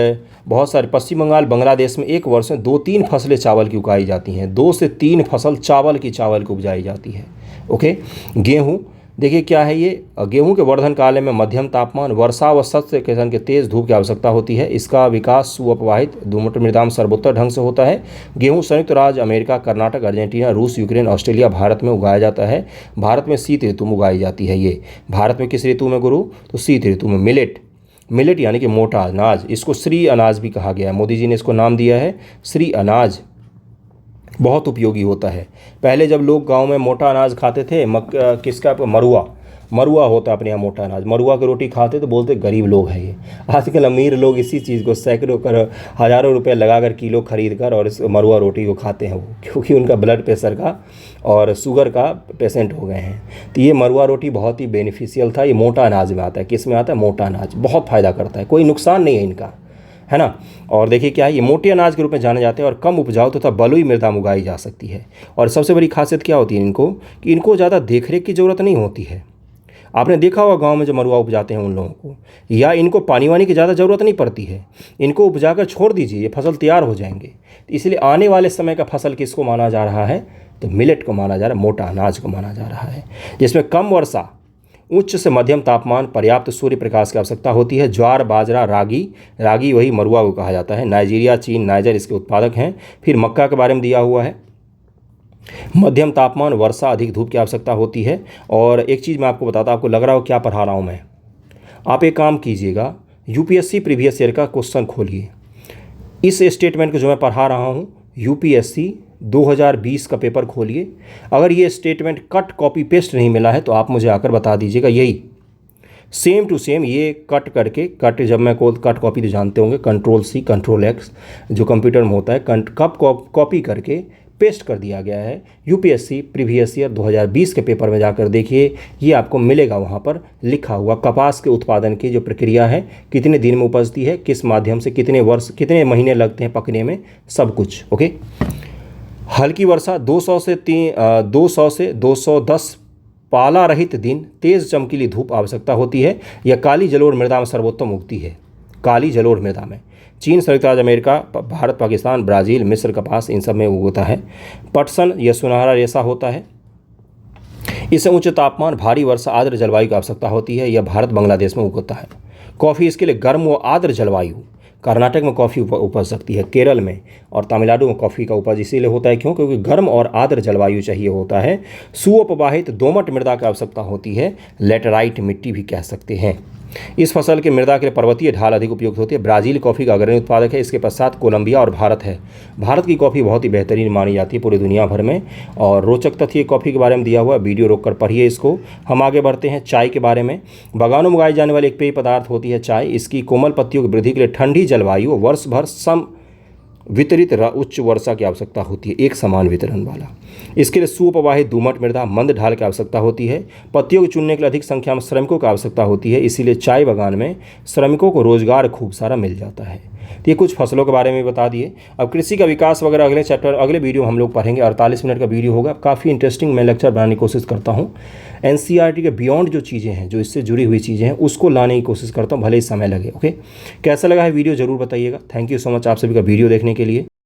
बहुत सारे पश्चिम बंगाल, बांग्लादेश में एक वर्ष में 2-3 फसलें चावल की उगाई जाती हैं। 2 से 3 फसल चावल की उपजाई जाती है। ओके, गेहूँ देखिए क्या है ये। गेहूं के वर्धन काल में मध्यम तापमान, वर्षा व सत्य किस्म के तेज धूप की आवश्यकता होती है। इसका विकास सुअपवाहित दोमट मृदा में सर्वोत्तर ढंग से होता है। गेहूं संयुक्त राज्य अमेरिका, कर्नाटक, अर्जेंटीना, रूस, यूक्रेन, ऑस्ट्रेलिया, भारत में उगाया जाता है। भारत में शीत ऋतु में उगाई जाती है ये। भारत में किस ऋतु में गुरु, तो शीत ऋतु में। मिलेट यानी कि मोटा अनाज, इसको श्री अनाज भी कहा गया है। मोदी जी ने इसको नाम दिया है श्री अनाज। बहुत उपयोगी होता है। पहले जब लोग गांव में मोटा अनाज खाते थे, किसका, मरुआ होता अपने यहाँ मोटा अनाज, मरुआ की रोटी खाते तो बोलते गरीब लोग हैं ये। आजकल अमीर लोग इसी चीज़ को सैकड़ों हज़ारों रुपए लगाकर किलो खरीद कर और इस मरुआ रोटी को खाते हैं वो, क्योंकि उनका ब्लड प्रेशर का और शुगर का पेशेंट हो गए हैं। तो ये मरुआ रोटी बहुत ही बेनिफिशियल था। ये मोटा अनाज में आता है। किस में आता है, मोटा अनाज। बहुत फ़ायदा करता है, कोई नुकसान नहीं है इनका, है ना। और देखिए क्या है, ये मोटे अनाज के रूप में जाने जाते हैं और कम उपजाऊ तथा बलुई मृदा में उगाई जा सकती है। और सबसे बड़ी खासियत क्या होती है इनको, कि इनको ज़्यादा देखरेख की ज़रूरत नहीं होती है। आपने देखा होगा गांव में जो मरुआ उपजाते हैं उन लोगों को, या इनको पानी वानी की ज़्यादा ज़रूरत नहीं पड़ती है। इनको उपजाकर छोड़ दीजिए, ये फसल तैयार हो जाएंगे। इसलिए आने वाले समय का फसल किसको माना जा रहा है, तो मिलेट को माना जा रहा है, मोटा अनाज को माना जा रहा है, जिसमें कम वर्षा, उच्च से मध्यम तापमान, पर्याप्त सूर्य प्रकाश की आवश्यकता होती है। ज्वार, बाजरा, रागी वही मरुआ को कहा जाता है। नाइजीरिया, चीन, नाइजर इसके उत्पादक हैं। फिर मक्का के बारे में दिया हुआ है, मध्यम तापमान, वर्षा, अधिक धूप की आवश्यकता होती है। और एक चीज़ मैं आपको बताता, आपको लग रहा हो क्या पढ़ा रहा हूँ मैं, आप एक काम कीजिएगा, यूपीएससी प्रीवियस ईयर का क्वेश्चन खोलिए। इस स्टेटमेंट को जो मैं पढ़ा रहा हूँ, यूपीएससी 2020 का पेपर खोलिए। अगर ये स्टेटमेंट कट कॉपी पेस्ट नहीं मिला है तो आप मुझे आकर बता दीजिएगा। यही सेम टू सेम ये कट करके, जब मैं कट कॉपी तो जानते होंगे, Ctrl+C Ctrl+X जो कंप्यूटर में होता है, कब कॉपी करके पेस्ट कर दिया गया है। यूपीएससी प्रीवियस ईयर 2020 के पेपर में जाकर देखिए, ये आपको मिलेगा वहाँ पर लिखा हुआ। कपास के उत्पादन की जो प्रक्रिया है, कितने दिन में उपजती है, किस माध्यम से, कितने महीने लगते हैं पकने में, सब कुछ। ओके, हल्की वर्षा, 200 से 210 पाला रहित दिन, तेज़ चमकीली धूप आवश्यकता होती है। यह काली जलोढ़ मृदा में सर्वोत्तम उगती है। काली जलोढ़ मृदा में चीन, संयुक्त राज्य अमेरिका, भारत, पाकिस्तान, ब्राज़ील, मिस्र, कपास, इन सब में उगता है। पटसन यह सुनहरा रेशा होता है। इससे उच्च तापमान, भारी वर्षा, आर्द्र जलवायु की आवश्यकता होती है। यह भारत, बांग्लादेश में उगता है। कॉफ़ी इसके लिए गर्म व आर्द्र जलवायु, कर्नाटक में कॉफ़ी उपज सकती है, केरल में और तमिलनाडु में कॉफ़ी का उपज इसीलिए होता है क्योंकि गर्म और आर्द्र जलवायु चाहिए होता है। सुअपवाहित दोमट मृदा की आवश्यकता होती है, लेटराइट मिट्टी भी कह सकते हैं। इस फसल के मृदा के लिए पर्वतीय ढाल अधिक उपयुक्त होती है। ब्राज़ील कॉफ़ी का अग्रणी उत्पादक है। इसके पश्चात कोलंबिया और भारत है। भारत की कॉफ़ी बहुत ही बेहतरीन मानी जाती है पूरी दुनिया भर में। और रोचक तथ्य कॉफ़ी के बारे में दिया हुआ, वीडियो रोककर पढ़िए इसको। हम आगे बढ़ते हैं चाय के बारे में। बागानों में उगाई जाने वाली एक पेय पदार्थ होती है चाय। इसकी कोमल पत्तियों की वृद्धि के लिए ठंडी जलवायु, वर्ष भर सम वितरित उच्च वर्षा की आवश्यकता होती है, एक समान वितरण वाला। इसके लिए सुअपवाहित दोमट मृदा, मंद ढाल की आवश्यकता होती है। पत्तियों को चुनने के लिए अधिक संख्या में श्रमिकों की आवश्यकता होती है। इसीलिए चाय बागान में श्रमिकों को रोजगार खूब सारा मिल जाता है। तो ये कुछ फसलों के बारे में बता दिए। अब कृषि का विकास वगैरह अगले चैप्टर अगले वीडियो में हम लोग पढ़ेंगे। 48 मिनट का वीडियो होगा, काफ़ी इंटरेस्टिंग मैं लेक्चर बनाने की कोशिश करता हूँ। एनसीईआरटी के बियॉन्ड जो चीज़ें हैं, जो इससे जुड़ी हुई चीज़ें हैं, उसको लाने की कोशिश करता हूँ, भले ही समय लगे। ओके, कैसा लगा है वीडियो ज़रूर बताइएगा। थैंक यू सो मच आप सभी का वीडियो देखने के लिए।